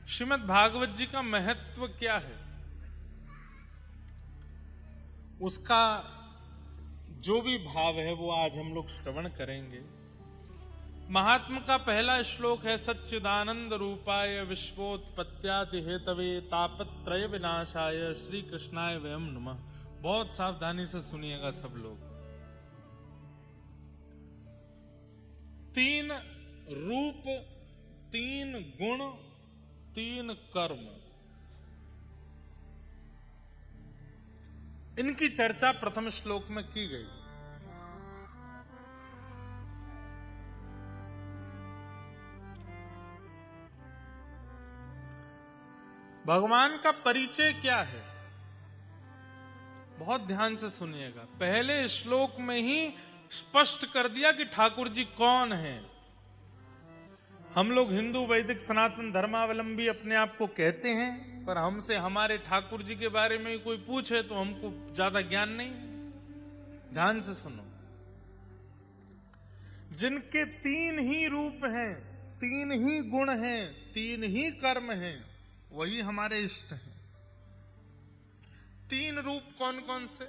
श्रीमद् भागवत जी का महत्व क्या है, उसका जो भी भाव है वो आज हम लोग श्रवण करेंगे। महात्मा का पहला श्लोक है, सच्चिदानंद रूपाय विश्वोत्पत्त्यादि हेतवे तापत्रय विनाशाय श्री कृष्णाय वयम नमः। बहुत सावधानी से सुनिएगा सब लोग। तीन रूप, तीन गुण, तीन कर्म, इनकी चर्चा प्रथम श्लोक में की गई। भगवान का परिचय क्या है, बहुत ध्यान से सुनिएगा। पहले श्लोक में ही स्पष्ट कर दिया कि ठाकुर जी कौन हैं। हम लोग हिंदू वैदिक सनातन धर्मावलंबी अपने आप को कहते हैं, पर हमसे हमारे ठाकुर जी के बारे में कोई पूछे तो हमको ज्यादा ज्ञान नहीं। ध्यान से सुनो। जिनके तीन ही रूप हैं, तीन ही गुण हैं, तीन ही कर्म हैं, वही हमारे इष्ट हैं। तीन रूप कौन कौन से?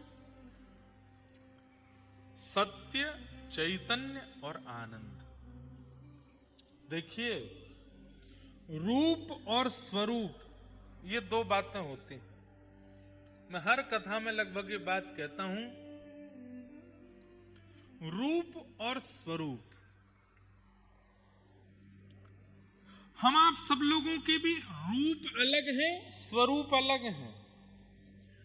सत्य, चैतन्य और आनंद। देखिए, रूप और स्वरूप ये दो बातें होती हैं। मैं हर कथा में लगभग ये बात कहता हूं, रूप और स्वरूप। हम आप सब लोगों के भी रूप अलग है, स्वरूप अलग है।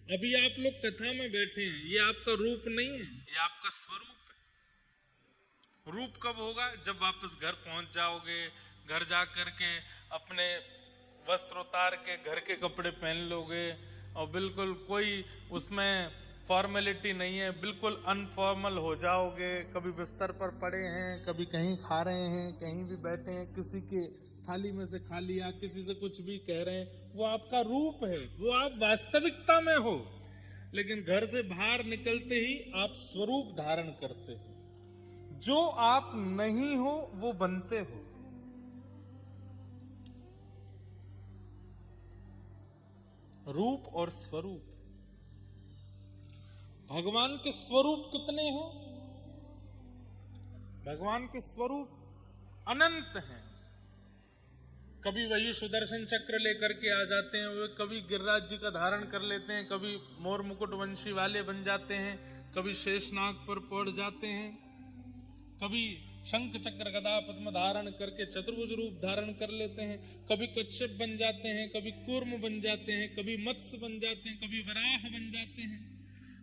अभी आप लोग कथा में बैठे हैं, ये आपका रूप नहीं है, ये आपका स्वरूप है। रूप कब होगा? जब वापस घर पहुंच जाओगे, घर जा करके अपने वस्त्र उतार के घर के कपड़े पहन लोगे और बिल्कुल कोई उसमें फॉर्मेलिटी नहीं है, बिल्कुल अनफॉर्मल हो जाओगे। कभी बिस्तर पर पड़े हैं, कभी कहीं खा रहे हैं, कहीं भी बैठे हैं, किसी के थाली में से खा लिया, किसी से कुछ भी कह रहे हैं, वो आपका रूप है, वो आप वास्तविकता में हो। लेकिन घर से बाहर निकलते ही आप स्वरूप धारण करते हो। जो आप नहीं हो वो बनते हो। रूप और स्वरूप। भगवान के स्वरूप कितने हैं? भगवान के स्वरूप अनंत हैं। कभी वही सुदर्शन चक्र लेकर के आ जाते हैं, वे कभी गिरिराज जी का धारण कर लेते हैं, कभी मोर मुकुट वंशी वाले बन जाते हैं, कभी शेषनाग पर पड़ जाते हैं, कभी शंख चक्र गदा पद्म धारण करके चतुर्भुज रूप धारण कर लेते हैं, कभी कच्छप बन जाते हैं, कभी कूर्म बन जाते हैं, कभी मत्स्य बन जाते हैं, कभी वराह बन जाते हैं,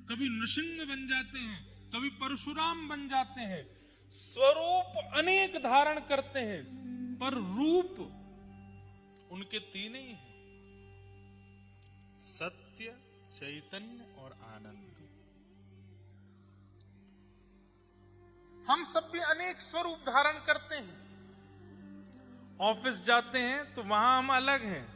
कभी नृसिंह बन जाते हैं, कभी परशुराम बन जाते हैं। स्वरूप अनेक धारण करते हैं, पर रूप उनके तीन ही हैं, सत्य, चैतन्य और आनंद। हम सब भी अनेक स्वरूप धारण करते हैं। ऑफिस जाते हैं तो वहां हम अलग हैं,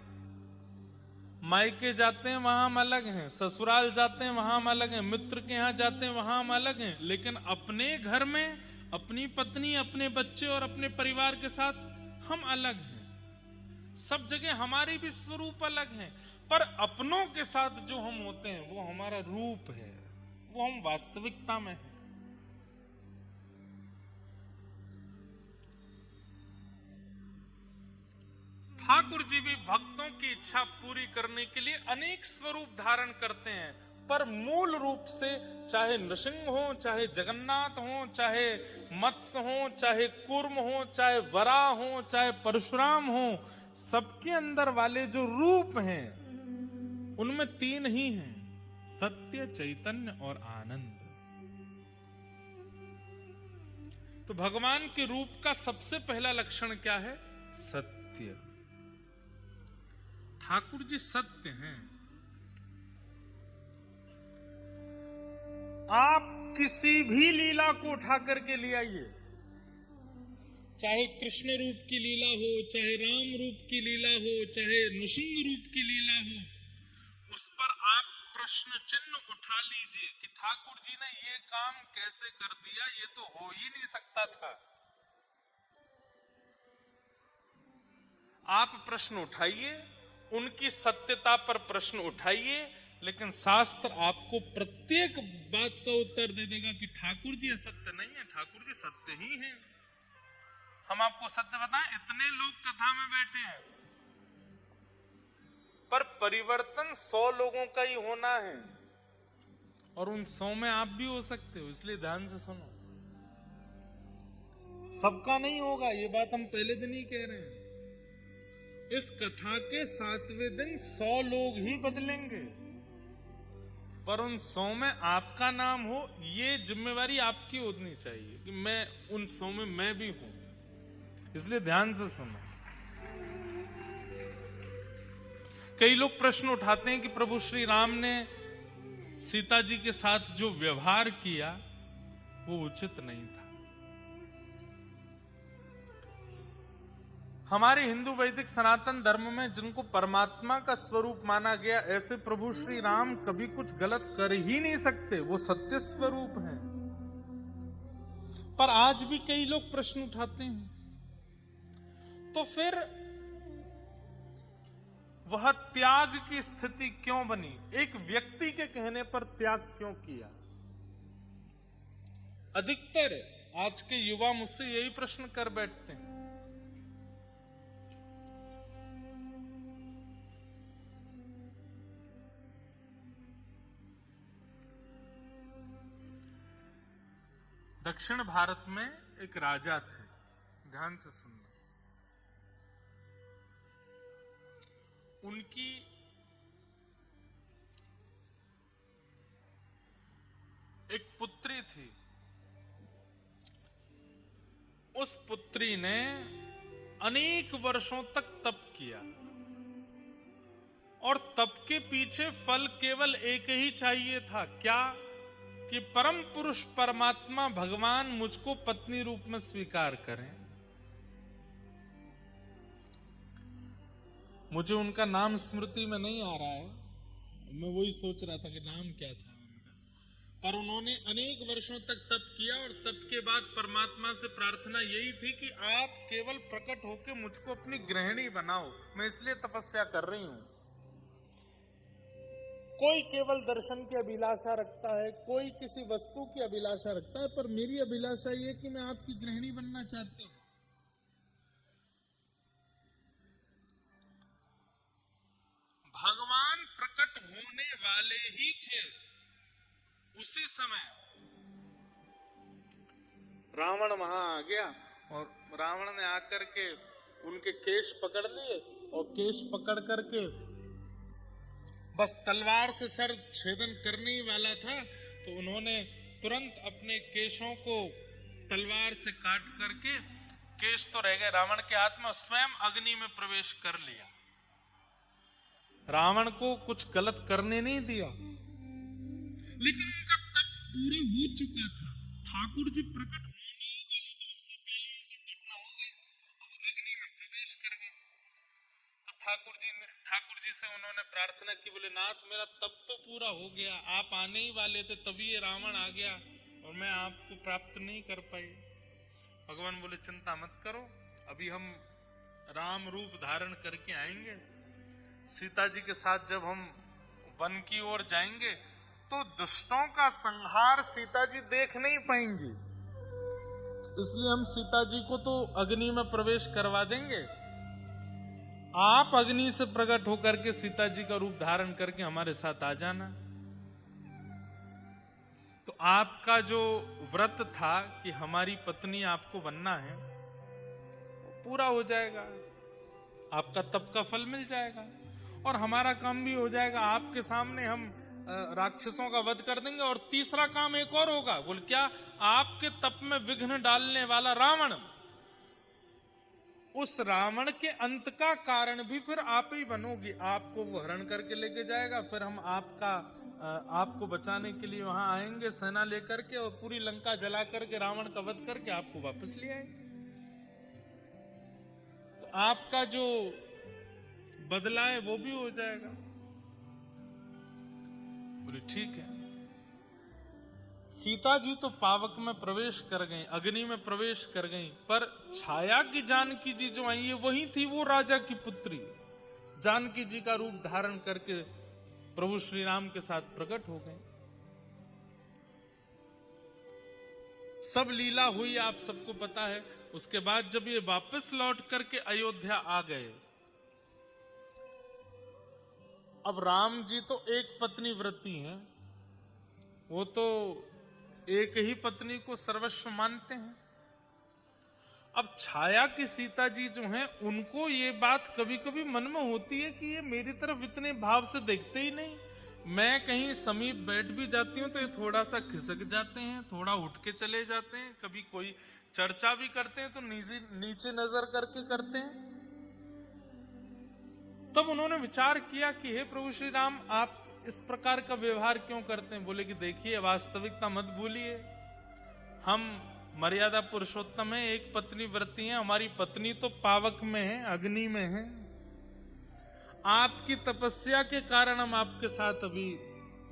मायके जाते हैं वहां हम अलग हैं, ससुराल जाते हैं वहां हम अलग हैं, मित्र के यहां जाते हैं वहां हम अलग हैं। लेकिन अपने घर में अपनी पत्नी, अपने बच्चे और अपने परिवार के साथ हम अलग हैं। सब जगह हमारे भी स्वरूप अलग हैं, पर अपनों के साथ जो हम होते हैं वो हमारा रूप है, वो हम वास्तविकता में हैं। ठाकुर जी भी भक्तों की इच्छा पूरी करने के लिए अनेक स्वरूप धारण करते हैं, पर मूल रूप से चाहे नृसिंह हो, चाहे जगन्नाथ हो, चाहे मत्स्य हो, चाहे कूर्म हो, चाहे वराह हो, चाहे परशुराम हो, सबके अंदर वाले जो रूप हैं उनमें तीन ही हैं, सत्य, चैतन्य और आनंद। तो भगवान के रूप का सबसे पहला लक्षण क्या है? सत्य। ठाकुर जी सत्य हैं। आप किसी भी लीला को उठा करके ले आइए, चाहे कृष्ण रूप की लीला हो, चाहे राम रूप की लीला हो, चाहे नृसिंह रूप की लीला हो, उस पर आप प्रश्न चिन्ह उठा लीजिए कि ठाकुर जी ने ये काम कैसे कर दिया, ये तो हो ही नहीं सकता था। आप प्रश्न उठाइए, उनकी सत्यता पर प्रश्न उठाइए, लेकिन शास्त्र आपको प्रत्येक बात का उत्तर दे देगा कि ठाकुर जी असत्य नहीं है, ठाकुर जी सत्य ही हैं। हम आपको सत्य बताएं, इतने लोग कथा में बैठे हैं, पर परिवर्तन 100 लोगों का ही होना है, और उन 100 में आप भी हो सकते हो, इसलिए ध्यान से सुनो। सबका नहीं होगा, ये बात हम पहले दिन ही कह रहे हैं। इस कथा के 7वें दिन 100 लोग ही बदलेंगे, पर उन 100 में आपका नाम हो, ये जिम्मेवारी आपकी होनी चाहिए कि मैं उन 100 में मैं भी हूं। इसलिए ध्यान से सुनो। कई लोग प्रश्न उठाते हैं कि प्रभु श्री राम ने सीता जी के साथ जो व्यवहार किया वो उचित नहीं था। हमारे हिंदू वैदिक सनातन धर्म में जिनको परमात्मा का स्वरूप माना गया, ऐसे प्रभु श्री राम कभी कुछ गलत कर ही नहीं सकते, वो सत्य स्वरूप हैं। पर आज भी कई लोग प्रश्न उठाते हैं, तो फिर वह त्याग की स्थिति क्यों बनी? एक व्यक्ति के कहने पर त्याग क्यों किया? अधिकतर आज के युवा मुझसे यही प्रश्न कर बैठते हैं। दक्षिण भारत में एक राजा थे, ध्यान से सुनना। उनकी एक पुत्री थी। उस पुत्री ने अनेक वर्षों तक तप किया, और तप के पीछे फल केवल एक ही चाहिए था, क्या? कि परम पुरुष परमात्मा भगवान मुझको पत्नी रूप में स्वीकार करें। मुझे उनका नाम स्मृति में नहीं आ रहा है, मैं वही सोच रहा था कि नाम क्या था उनका। पर उन्होंने अनेक वर्षों तक तप किया, और तप के बाद परमात्मा से प्रार्थना यही थी कि आप केवल प्रकट होकर मुझको अपनी गृहिणी बनाओ, मैं इसलिए तपस्या कर रही हूं। कोई केवल दर्शन की अभिलाषा रखता है, कोई किसी वस्तु की अभिलाषा रखता है, पर मेरी अभिलाषा यह कि मैं आपकी गृहिणी बनना चाहती हूं। भगवान प्रकट होने वाले ही थे। उसी समय रावण वहां आ गया, और रावण ने आकर के उनके केश पकड़ लिए, और केश पकड़ करके बस तलवार से सर छेदन करने ही वाला था, तो उन्होंने तुरंत अपने केशों को तलवार से काट करके, केश तो रह गए रावण के हाथ में, स्वयं अग्नि में प्रवेश कर लिया। रावण को कुछ गलत करने नहीं दिया, लेकिन उनका तप पूरा हो चुका था। ठाकुर जी प्रकट होने ही वाले थे, उससे पहले ये सब घटना हो गई, अब अग्नि में प्रवेश कर गए। तो ठाकुर जी से उन्होंने प्रार्थना की, बोले नाथ मेरा तप तो पूरा हो गया, आप आने ही वाले थे, तभी ये रावण आ गया और मैं आपको प्राप्त नहीं कर पाई। भगवान बोले चिंता मत करो, अभी हम राम रूप धारण करके आएंगे। सीता जी के साथ जब हम वन की ओर जाएंगे तो दुष्टों का संहार सीता जी देख नहीं पाएंगी, इसलिए हम सीता जी को तो अग्नि में प्रवेश करवा देंगे। आप अग्नि से प्रकट होकर के सीता जी का रूप धारण करके हमारे साथ आ जाना। तो आपका जो व्रत था कि हमारी पत्नी आपको बनना है, पूरा हो जाएगा, आपका तप का फल मिल जाएगा, और हमारा काम भी हो जाएगा। आपके सामने हम राक्षसों का वध कर देंगे। और तीसरा काम एक और होगा, बोल क्या? आपके तप में विघ्न डालने वाला रावण, उस रावण के अंत का कारण भी फिर आप ही बनोगी। आपको वो हरण करके लेके जाएगा, फिर हम आपको बचाने के लिए वहां आएंगे सेना लेकर के, और पूरी लंका जला करके रावण का वध करके आपको वापस ले आएंगे। तो आपका जो बदला है वो भी हो जाएगा। बोले ठीक है। सीता जी तो पावक में प्रवेश कर गई, अग्नि में प्रवेश कर गई, पर छाया की जानकी जी जो आई है वही थी वो राजा की पुत्री। जानकी जी का रूप धारण करके प्रभु श्री राम के साथ प्रकट हो गए। सब लीला हुई, आप सबको पता है। उसके बाद जब ये वापस लौट करके अयोध्या आ गए, अब राम जी तो एक पत्नी व्रती हैं, वो तो एक ही पत्नी को सर्वस्व मानते हैं। अब छाया की सीता जी जो हैं, उनको ये बात कभी कभी मन में होती है कि ये मेरी तरफ इतने भाव से देखते ही नहीं। मैं कहीं समीप बैठ भी जाती हूँ तो ये थोड़ा सा खिसक जाते हैं, थोड़ा उठ के चले जाते हैं, कभी कोई चर्चा भी करते हैं तो नीचे नजर करके करते हैं। तब उन्होंने विचार किया कि हे प्रभु श्री राम, आप इस प्रकार का व्यवहार क्यों करते हैं? बोले कि देखिए, वास्तविकता मत भूलिए, हम मर्यादा पुरुषोत्तम है, एक पत्नी व्रती है, हमारी पत्नी तो पावक में है, अग्नि में है। आपकी तपस्या के कारण हम आपके साथ अभी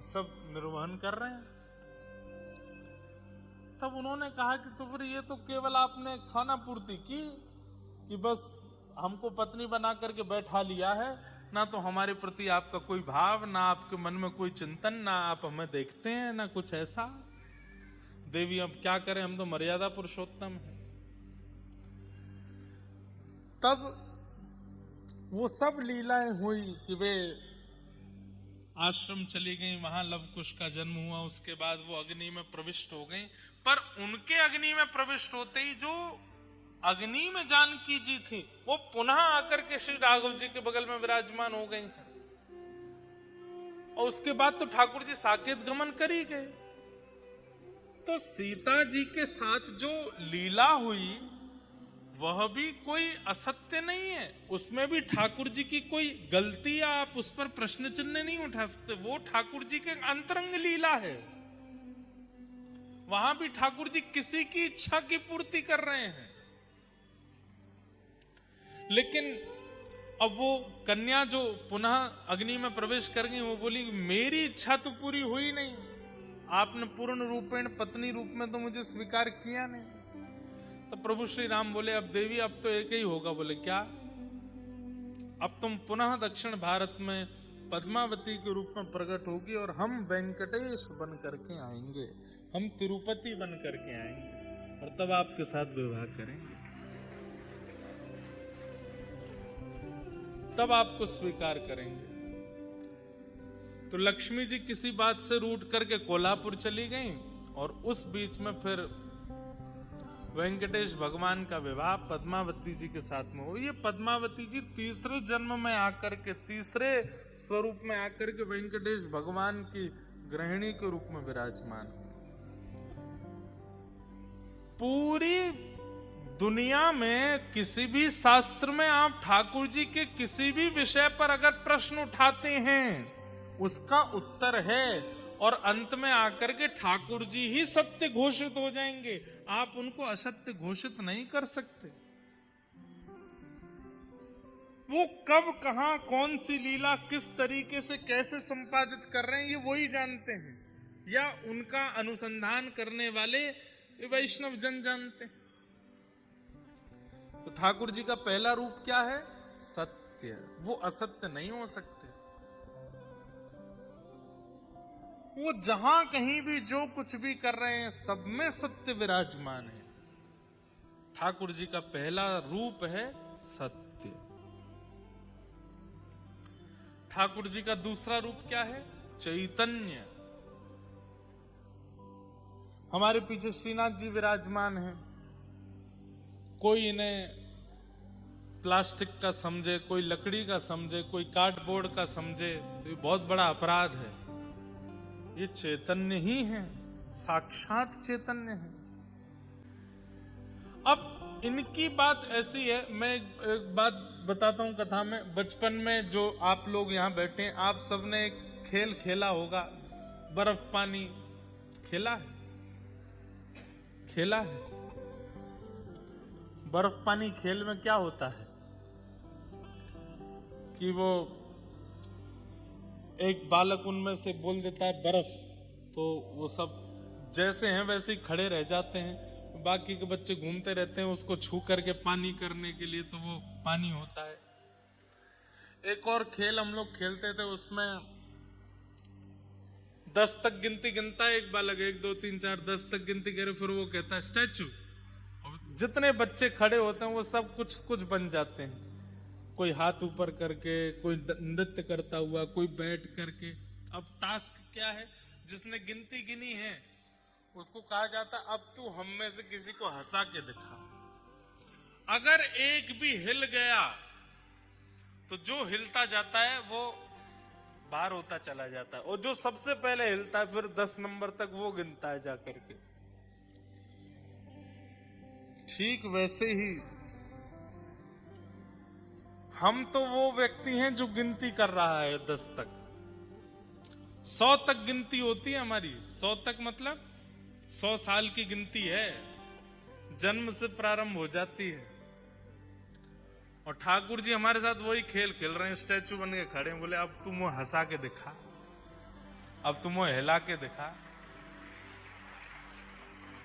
सब निर्वहन कर रहे हैं। तब उन्होंने कहा कि तो फिर ये तो केवल आपने खाना पूर्ति की कि बस हमको पत्नी बना करके बैठा लिया है, ना तो हमारे प्रति आपका कोई भाव, ना आपके मन में कोई चिंतन, ना आप हमें देखते हैं, ना कुछ ऐसा। देवी अब क्या करें, हम तो मर्यादा पुरुषोत्तम हैं। तब वो सब लीलाएं हुई कि वे आश्रम चली गई, वहां लव कुश का जन्म हुआ, उसके बाद वो अग्नि में प्रविष्ट हो गई। पर उनके अग्नि में प्रविष्ट होते ही जो अग्नि में जानकी जी थी, वो पुनः आकर के श्री राघव जी के बगल में विराजमान हो गई। और उसके बाद तो ठाकुर जी साकेत गमन कर ही गए। तो सीता जी के साथ जो लीला हुई वह भी कोई असत्य नहीं है, उसमें भी ठाकुर जी की कोई गलती या आप उस पर प्रश्न चिन्ह नहीं उठा सकते। वो ठाकुर जी के अंतरंग लीला है, वहां भी ठाकुर जी किसी की इच्छा की पूर्ति कर रहे हैं। लेकिन अब वो कन्या जो पुनः अग्नि में प्रवेश कर गई, वो बोली मेरी इच्छा तो पूरी हुई नहीं, आपने पूर्ण रूपेण पत्नी रूप में तो मुझे स्वीकार किया नहीं। तो प्रभु श्री राम बोले अब देवी अब तो एक ही होगा। बोले क्या? अब तुम पुनः दक्षिण भारत में पद्मावती के रूप में प्रकट होगी और हम वेंकटेश बन करके आएंगे, हम तिरुपति बन करके आएंगे और तब आपके साथ विवाह करेंगे, तब आपको स्वीकार करेंगे। तो लक्ष्मी जी किसी बात से रूठ करके कोल्हापुर चली गई और उस बीच में फिर वेंकटेश भगवान का विवाह पद्मावती जी के साथ में हो। ये पद्मावती जी तीसरे जन्म में आकर के, तीसरे स्वरूप में आकर के वेंकटेश भगवान की गृहिणी के रूप में विराजमान हो। पूरी दुनिया में किसी भी शास्त्र में आप ठाकुर जी के किसी भी विषय पर अगर प्रश्न उठाते हैं उसका उत्तर है, और अंत में आकर के ठाकुर जी ही सत्य घोषित हो जाएंगे, आप उनको असत्य घोषित नहीं कर सकते। वो कब, कहां, कौन सी लीला किस तरीके से कैसे संपादित कर रहे हैं ये वही जानते हैं, या उनका अनुसंधान करने वाले वैष्णव जन जानते हैं। तो ठाकुर जी का पहला रूप क्या है? सत्य। वो असत्य नहीं हो सकते। वो जहां कहीं भी जो कुछ भी कर रहे हैं सब में सत्य विराजमान है। ठाकुर जी का पहला रूप है सत्य। ठाकुर जी का दूसरा रूप क्या है? चैतन्य। हमारे पीछे श्रीनाथ जी विराजमान हैं। कोई इन्हें प्लास्टिक का समझे, कोई लकड़ी का समझे, कोई कार्डबोर्ड का समझे, तो ये बहुत बड़ा अपराध है। ये चैतन्य ही है, साक्षात चैतन्य है। अब इनकी बात ऐसी है, मैं एक बात बताता हूं कथा में। बचपन में जो आप लोग यहाँ बैठे हैं, आप सबने एक खेल खेला होगा, बर्फ पानी खेला है? खेला है? बर्फ पानी खेल में क्या होता है कि वो एक बालक उनमें से बोल देता है बर्फ, तो वो सब जैसे हैं वैसे ही खड़े रह जाते हैं, बाकी के बच्चे घूमते रहते हैं उसको छू करके पानी करने के लिए, तो वो पानी होता है। एक और खेल हम लोग खेलते थे, उसमें 10 तक गिनती गिनता है एक बालक, 1 2 3 4 10 तक गिनती करे, फिर वो कहता है स्टैचू। और जितने बच्चे खड़े होते हैं वो सब कुछ कुछ बन जाते हैं, कोई हाथ ऊपर करके, कोई नृत्य करता हुआ, कोई बैठ करके। अब टास्क क्या है, जिसने गिनती गिनी है उसको कहा जाता है अब तू हम में से किसी को हंसा के दिखा। अगर एक भी हिल गया तो जो हिलता जाता है वो बाहर होता चला जाता है, और जो सबसे पहले हिलता है फिर 10 नंबर तक वो गिनता है जाकर के। ठीक वैसे ही हम तो वो व्यक्ति हैं जो गिनती कर रहा है 10 तक। 100 तक गिनती होती है हमारी। 100 तक मतलब 100 साल की गिनती है, जन्म से प्रारंभ हो जाती है। और ठाकुर जी हमारे साथ वही खेल खेल रहे हैं, स्टैचू बन के खड़े हैं, बोले अब तुम वो हंसा के दिखा, अब तुम वो हिला के दिखा।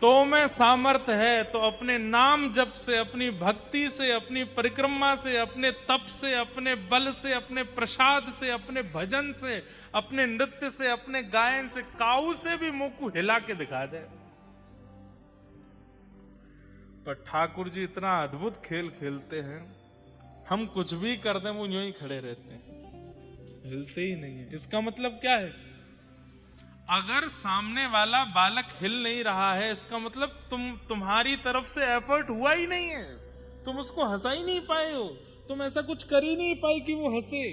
तो में सामर्थ है तो अपने नाम जप से, अपनी भक्ति से, अपनी परिक्रमा से, अपने तप से, अपने बल से, अपने प्रसाद से, अपने भजन से, अपने नृत्य से, अपने गायन से, काऊ से भी मुंह को हिला के दिखा दे। पर ठाकुर जी इतना अद्भुत खेल खेलते हैं, हम कुछ भी कर दें वो यूं ही खड़े रहते हैं, हिलते ही नहीं है। इसका मतलब क्या है, अगर सामने वाला बालक हिल नहीं रहा है, इसका मतलब तुम्हारी तरफ से एफर्ट हुआ ही नहीं है, तुम उसको हंसा ही नहीं पाए हो, तुम ऐसा कुछ कर ही नहीं पाए कि वो हंसे।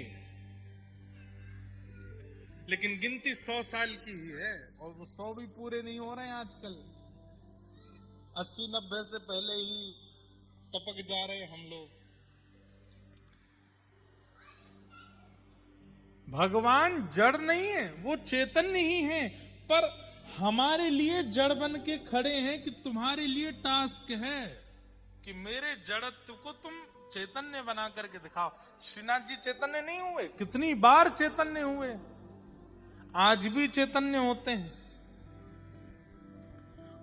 लेकिन गिनती 100 साल की ही है, और वो 100 भी पूरे नहीं हो रहे हैं आजकल। 80-90 से पहले ही टपक जा रहे हैं हम लोग। भगवान जड़ नहीं है, वो चैतन्य ही है, पर हमारे लिए जड़ बन के खड़े हैं कि तुम्हारे लिए टास्क है कि मेरे जड़त्व को तुम चैतन्य बना करके दिखाओ। श्रीनाथ जी चैतन्य नहीं हुए, कितनी बार चैतन्य हुए, आज भी चैतन्य होते हैं।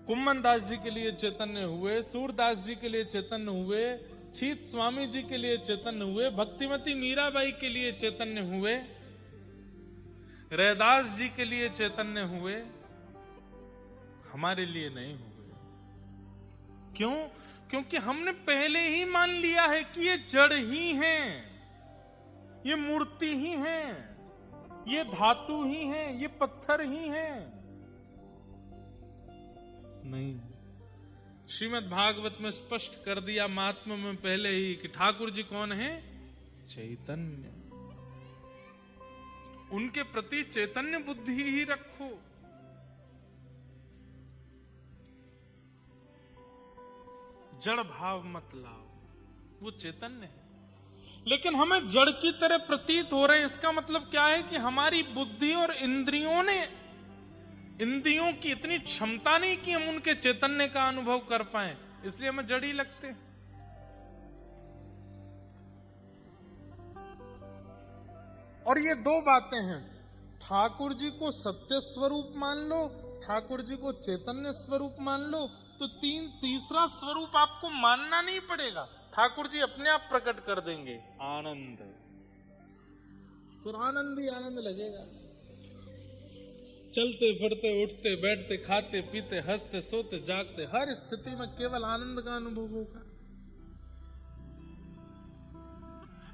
कुम्मन दास जी के लिए चैतन्य हुए, सूरदास जी के लिए चैतन्य हुए, छीत स्वामी जी के लिए चैतन्य हुए, भक्तिमती मीराबाई के लिए चैतन्य हुए, रैदास जी के लिए चैतन्य हुए, हमारे लिए नहीं हुए। क्यों? क्योंकि हमने पहले ही मान लिया है कि ये जड़ ही हैं, ये मूर्ति ही हैं, ये धातु ही हैं, ये पत्थर ही हैं। नहीं, श्रीमद् भागवत में स्पष्ट कर दिया महात्मा में पहले ही कि ठाकुर जी कौन है, चैतन्य। उनके प्रति चैतन्य बुद्धि ही रखो। जड़ भाव मत लाओ, वो चैतन्य है। लेकिन हमें जड़ की तरह प्रतीत हो रहे हैं, इसका मतलब क्या है कि हमारी बुद्धि और इंद्रियों की इतनी क्षमता नहीं कि हम उनके चैतन्य का अनुभव कर पाए, इसलिए हमें जड़ ही लगते हैं। और ये दो बातें हैं, ठाकुर जी को सत्य स्वरूप मान लो, ठाकुर जी को चैतन्य स्वरूप मान लो, तो तीसरा स्वरूप आपको मानना नहीं पड़ेगा, ठाकुर जी अपने आप प्रकट कर देंगे, आनंद। फिर आनंद ही आनंद लगेगा। चलते फिरते, उठते बैठते, खाते पीते, हंसते सोते जागते, हर स्थिति में केवल आनंद का अनुभव होगा।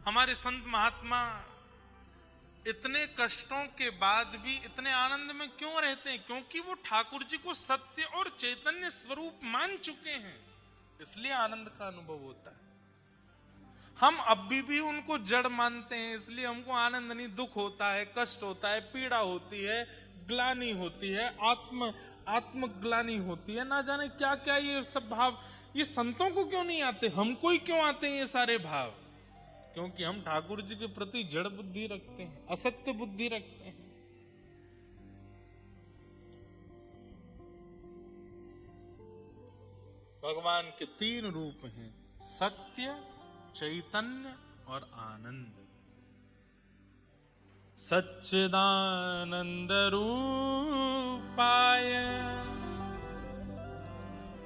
हमारे संत महात्मा इतने कष्टों के बाद भी इतने आनंद में क्यों रहते हैं? क्योंकि वो ठाकुर जी को सत्य और चैतन्य स्वरूप मान चुके हैं, इसलिए आनंद का अनुभव होता है। हम अभी भी उनको जड़ मानते हैं, इसलिए हमको आनंद नहीं, दुख होता है, कष्ट होता है, पीड़ा होती है, ग्लानि होती है, आत्मग्लानि होती है, ना जाने क्या क्या ये सब भाव। ये संतों को क्यों नहीं आते, हमको ही क्यों आते हैं ये सारे भाव? क्योंकि हम ठाकुर जी के प्रति जड़ बुद्धि रखते हैं, असत्य बुद्धि रखते हैं। भगवान के 3 रूप हैं, सत्य, चैतन्य और आनंद। सच्चिदानंद रूपाय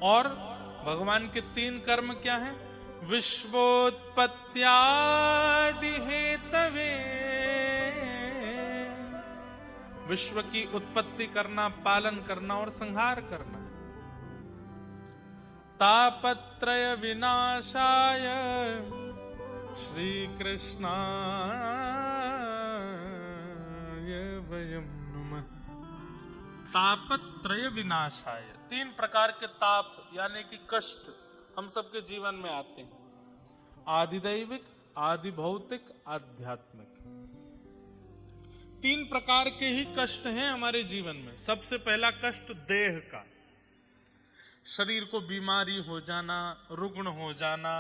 और भगवान के 3 कर्म क्या हैं? विश्वोत्पत्त्यादि हेतवे, विश्व की उत्पत्ति करना, पालन करना और संहार करना। तापत्रय विनाशाय श्री कृष्णाय वयं नमः। तापत्रय विनाशाय, 3 प्रकार के ताप यानी कि कष्ट हम सबके जीवन में आते हैं। आदिदैविक, आदि भौतिक, आध्यात्मिक, 3 प्रकार के ही कष्ट हैं हमारे जीवन में। सबसे पहला कष्ट देह का, शरीर को बीमारी हो जाना, रुग्ण हो जाना,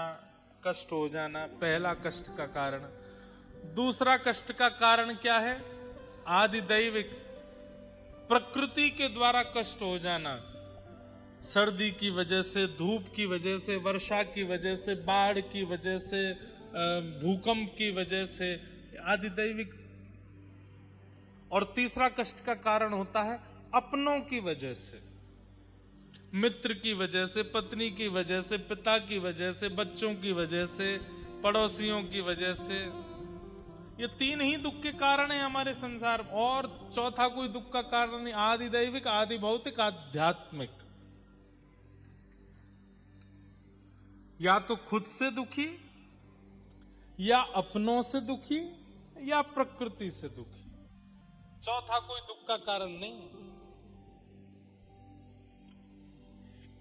कष्ट हो जाना, पहला कष्ट का कारण। दूसरा कष्ट का कारण क्या है? आदिदैविक, प्रकृति के द्वारा कष्ट हो जाना, सर्दी की वजह से, धूप की वजह से, वर्षा की वजह से, बाढ़ की वजह से, भूकंप की वजह से, आदिदैविक। और तीसरा कष्ट का कारण होता है अपनों की वजह से, मित्र की वजह से, पत्नी की वजह से, पिता की वजह से, बच्चों की वजह से, पड़ोसियों की वजह से। ये 3 ही दुख के कारण है हमारे संसार में, और चौथा कोई दुख का कारण नहीं। आदि दैविक, आदि भौतिक, आध्यात्मिक। या तो खुद से दुखी, या अपनों से दुखी, या प्रकृति से दुखी। चौथा कोई दुख का कारण नहीं है।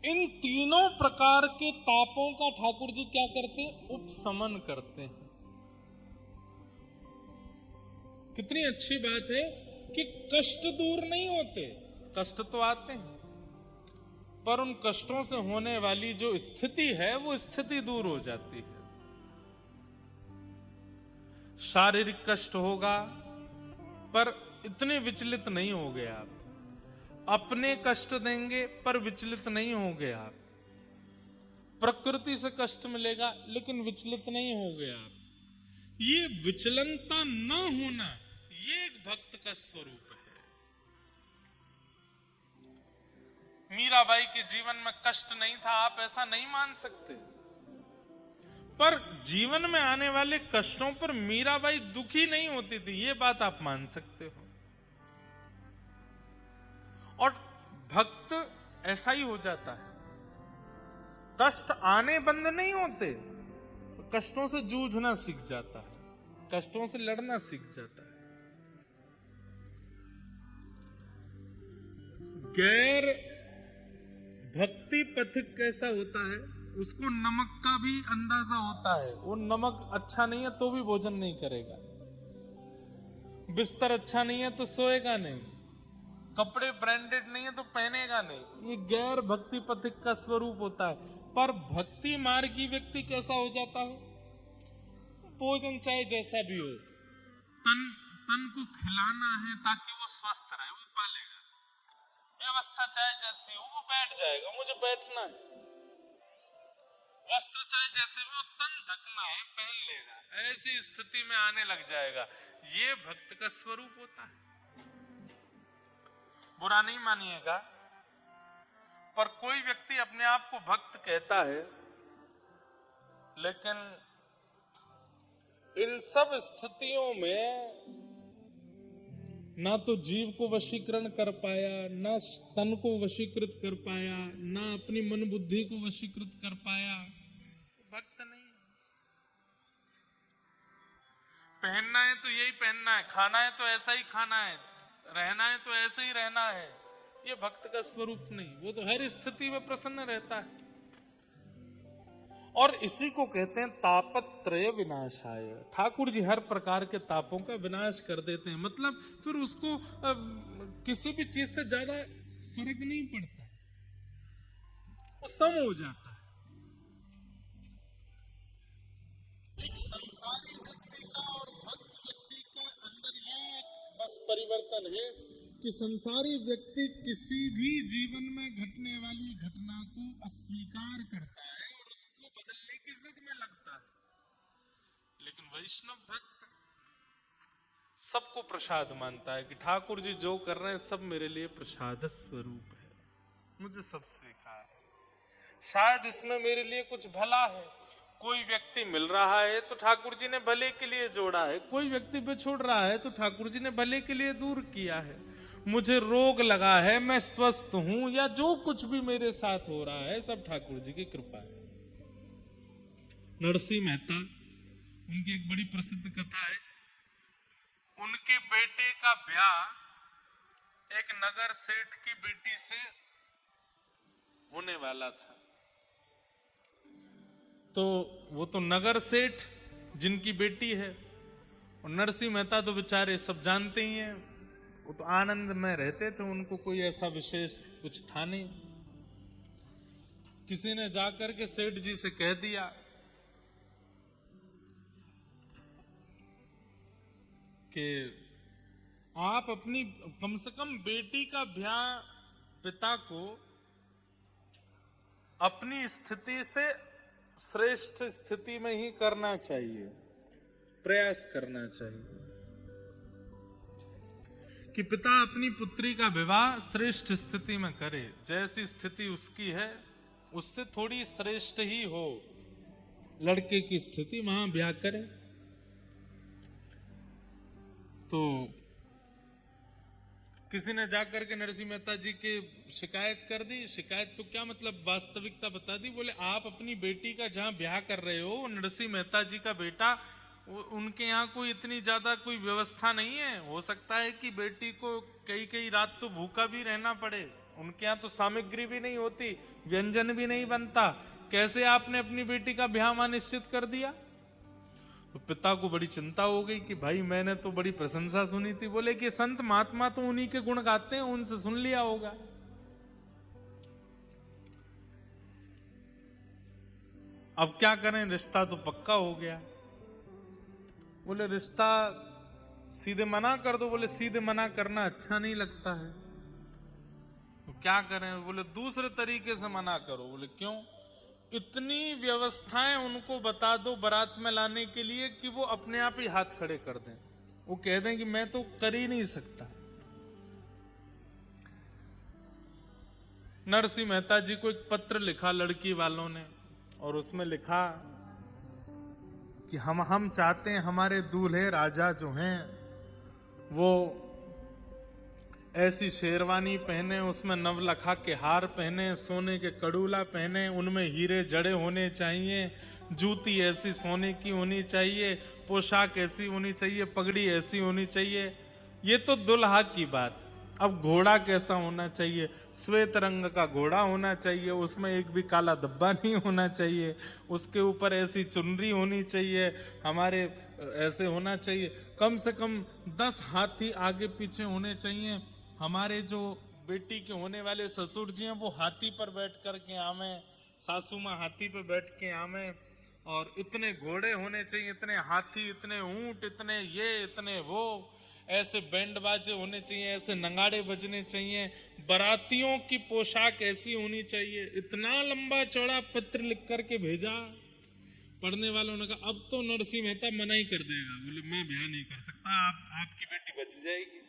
इन तीनों प्रकार के तापों का ठाकुर जी क्या करते हैं? उपशमन करते हैं। कितनी अच्छी बात है कि कष्ट दूर नहीं होते, कष्ट तो आते हैं, पर उन कष्टों से होने वाली जो स्थिति है वो स्थिति दूर हो जाती है। शारीरिक कष्ट होगा पर इतने विचलित नहीं होगे आप, अपने कष्ट देंगे पर विचलित नहीं होगे आप, प्रकृति से कष्ट मिलेगा लेकिन विचलित नहीं होगे आप। ये विचलनता न होना, ये एक भक्त का स्वरूप है। मीराबाई के जीवन में कष्ट नहीं था, आप ऐसा नहीं मान सकते, पर जीवन में आने वाले कष्टों पर मीराबाई दुखी नहीं होती थी, ये बात आप मान सकते हो। और भक्त ऐसा ही हो जाता है, कष्ट आने बंद नहीं होते, कष्टों से जूझना सीख जाता है, कष्टों से लड़ना सीख जाता है। गैर भक्ति पथिक कैसा होता है? उसको नमक का भी अंदाजा होता है। वो नमक अच्छा नहीं है तो भी भोजन नहीं करेगा, बिस्तर अच्छा नहीं है तो सोएगा नहीं, कपड़े ब्रांडेड नहीं है तो पहनेगा नहीं। ये गैर भक्ति पथिक का स्वरूप होता है। पर भक्ति मार्गी व्यक्ति कैसा हो जाता है? भोजन चाहे जैसा भी हो, तन को खिलाना है ताकि वो स्वस्थ रहे, वो पालेगा। व्यवस्था चाहे जैसी हो, वो बैठ जाएगा, मुझे बैठना है। वस्त्र चाहे जैसे भी हो, तन ढकना है, पहन लेगा, ऐसी स्थिति में आने लग जाएगा। ये भक्त का स्वरूप होता है। बुरा नहीं मानिएगा, पर कोई व्यक्ति अपने आप को भक्त कहता है, लेकिन इन सब स्थितियों में ना तो जीव को वशीकरण कर पाया, ना तन को वशीकृत कर पाया, ना अपनी मन बुद्धि को वशीकृत कर पाया, भक्त नहीं। पहनना है तो यही पहनना है, खाना है तो ऐसा ही खाना है, रहना है तो ऐसे ही रहना है, ये भक्त का स्वरूप नहीं। वो तो हर स्थिति में प्रसन्न रहता है। और इसी को कहते हैं तापत्रय विनाशाय। ठाकुर जी हर प्रकार के तापों का विनाश कर देते हैं, मतलब फिर उसको किसी भी चीज से ज्यादा फर्क नहीं पड़ता, वो सम हो जाता है। एक संसारी व्यक्ति का और भक्त व्यक्ति का अंदर ये बस परिवर्तन है कि संसारी व्यक्ति किसी भी जीवन में घटने वाली घटना को अस्वीकार करता है और उसको बदलने की जिद में लगता है, लेकिन वैष्णव भक्त सबको प्रसाद मानता है कि ठाकुर जी जो कर रहे हैं सब मेरे लिए प्रसाद स्वरूप है, मुझे सब स्वीकार है। शायद इसमें मेरे लिए कुछ भला है। कोई व्यक्ति मिल रहा है तो ठाकुर जी ने भले के लिए जोड़ा है, कोई व्यक्ति बिछुड़ रहा है तो ठाकुर जी ने भले के लिए दूर किया है। मुझे रोग लगा है, मैं स्वस्थ हूं, या जो कुछ भी मेरे साथ हो रहा है सब ठाकुर जी की कृपा है। नरसिंह मेहता, उनकी एक बड़ी प्रसिद्ध कथा है। उनके बेटे का ब्याह एक नगर सेठ की बेटी से होने वाला था। तो वो तो नगर सेठ जिनकी बेटी है, और नरसिंह मेहता तो बेचारे सब जानते ही हैं, वो तो आनंद में रहते थे, उनको कोई ऐसा विशेष कुछ था नहीं। किसी ने जाकर के सेठ जी से कह दिया कि आप अपनी कम से कम बेटी का ब्याह पिता को अपनी स्थिति से श्रेष्ठ स्थिति में ही करना चाहिए, प्रयास करना चाहिए कि पिता अपनी पुत्री का विवाह श्रेष्ठ स्थिति में करे। जैसी स्थिति उसकी है उससे थोड़ी श्रेष्ठ ही हो लड़के की स्थिति, वहां ब्याह करे। तो किसी ने जाकर के नरसिंह मेहता जी की शिकायत कर दी। शिकायत तो क्या मतलब, वास्तविकता बता दी। बोले आप अपनी बेटी का जहां ब्याह कर रहे हो, नरसिंह मेहता जी का बेटा, उनके यहाँ कोई इतनी ज्यादा कोई व्यवस्था नहीं है। हो सकता है कि बेटी को कई कई रात तो भूखा भी रहना पड़े, उनके यहाँ तो सामग्री भी नहीं होती, व्यंजन भी नहीं बनता, कैसे आपने अपनी बेटी का ब्याह वहां निश्चित कर दिया। तो पिता को बड़ी चिंता हो गई कि भाई मैंने तो बड़ी प्रशंसा सुनी थी। बोले कि संत महात्मा तो उन्हीं के गुण गाते हैं, उनसे सुन लिया होगा। अब क्या करें, रिश्ता तो पक्का हो गया। बोले रिश्ता सीधे मना कर दो। बोले सीधे मना करना अच्छा नहीं लगता है, तो क्या करें। बोले दूसरे तरीके से मना करो। बोले क्यों। इतनी व्यवस्थाएं उनको बता दो बारात में लाने के लिए कि वो अपने आप ही हाथ खड़े कर दें, वो कह दें कि मैं तो कर ही नहीं सकता। नरसिंह मेहता जी को एक पत्र लिखा लड़की वालों ने, और उसमें लिखा कि हम चाहते हैं हमारे दूल्हे राजा जो हैं वो ऐसी शेरवानी पहने, उसमें नवलखा के हार पहने, सोने के कड़ूला पहने, उनमें हीरे जड़े होने चाहिए, जूती ऐसी सोने की होनी चाहिए, पोशाक ऐसी होनी चाहिए, पगड़ी ऐसी होनी चाहिए। ये तो दुल्हा की बात। अब घोड़ा कैसा होना चाहिए, श्वेत रंग का घोड़ा होना चाहिए, उसमें एक भी काला धब्बा नहीं होना चाहिए, उसके ऊपर ऐसी चुनरी होनी चाहिए, हमारे ऐसे होना चाहिए, कम से कम 10 हाथी आगे पीछे होने चाहिए, हमारे जो बेटी के होने वाले ससुर जी हैं वो हाथी पर बैठ कर के आवे, सासू माँ हाथी पर बैठ के आवे, और इतने घोड़े होने चाहिए, इतने हाथी, इतने ऊंट, इतने ये, इतने वो, ऐसे बैंड बाजे होने चाहिए, ऐसे नगाड़े बजने चाहिए, बारातियों की पोशाक ऐसी होनी चाहिए। इतना लंबा चौड़ा पत्र लिख करके भेजा। पढ़ने वालों ने कहा अब तो नरसिंह मेहता मना ही कर देगा। बोले मैं ब्याह नहीं कर सकता, आपकी बेटी बच जाएगी।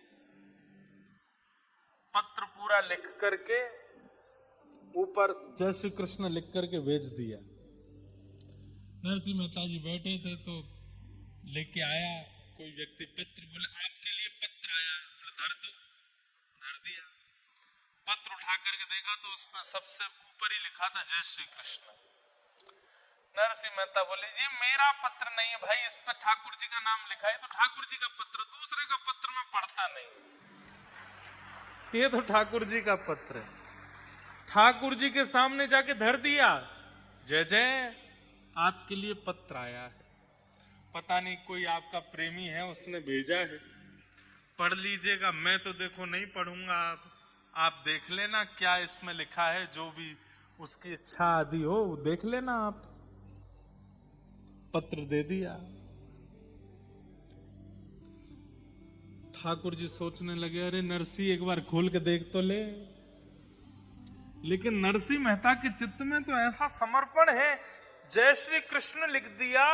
पत्र पूरा लिख करके ऊपर जय श्री कृष्ण लिख करके भेज दिया। नरसिंह मेहता जी बैठे थे तो लेके आया कोई व्यक्ति पत्र। बोले आपके लिए पत्र आया। बोले धर दो। धर दिया। पत्र उठा करके देखा तो उसमें सबसे ऊपर ही लिखा था जय श्री कृष्ण। नरसिंह मेहता बोले ये मेरा पत्र नहीं है भाई, इस पर ठाकुर जी का नाम लिखा है, तो ठाकुर जी का पत्र, दूसरे का पत्र मैं पढ़ता नहीं, ये तो ठाकुर जी का पत्र है। ठाकुर जी के सामने जाके धर दिया, जय जय आपके लिए पत्र आया है, पता नहीं कोई आपका प्रेमी है उसने भेजा है, पढ़ लीजिएगा। मैं तो देखो नहीं पढ़ूंगा, आप देख लेना क्या इसमें लिखा है, जो भी उसकी इच्छा आदि हो देख लेना आप। पत्र दे दिया। ठाकुर जी सोचने लगे अरे नरसिंह एक बार खोल के देख तो ले। लेकिन नरसिंह मेहता के चित्त में तो ऐसा समर्पण है, जय श्री कृष्ण लिख दिया,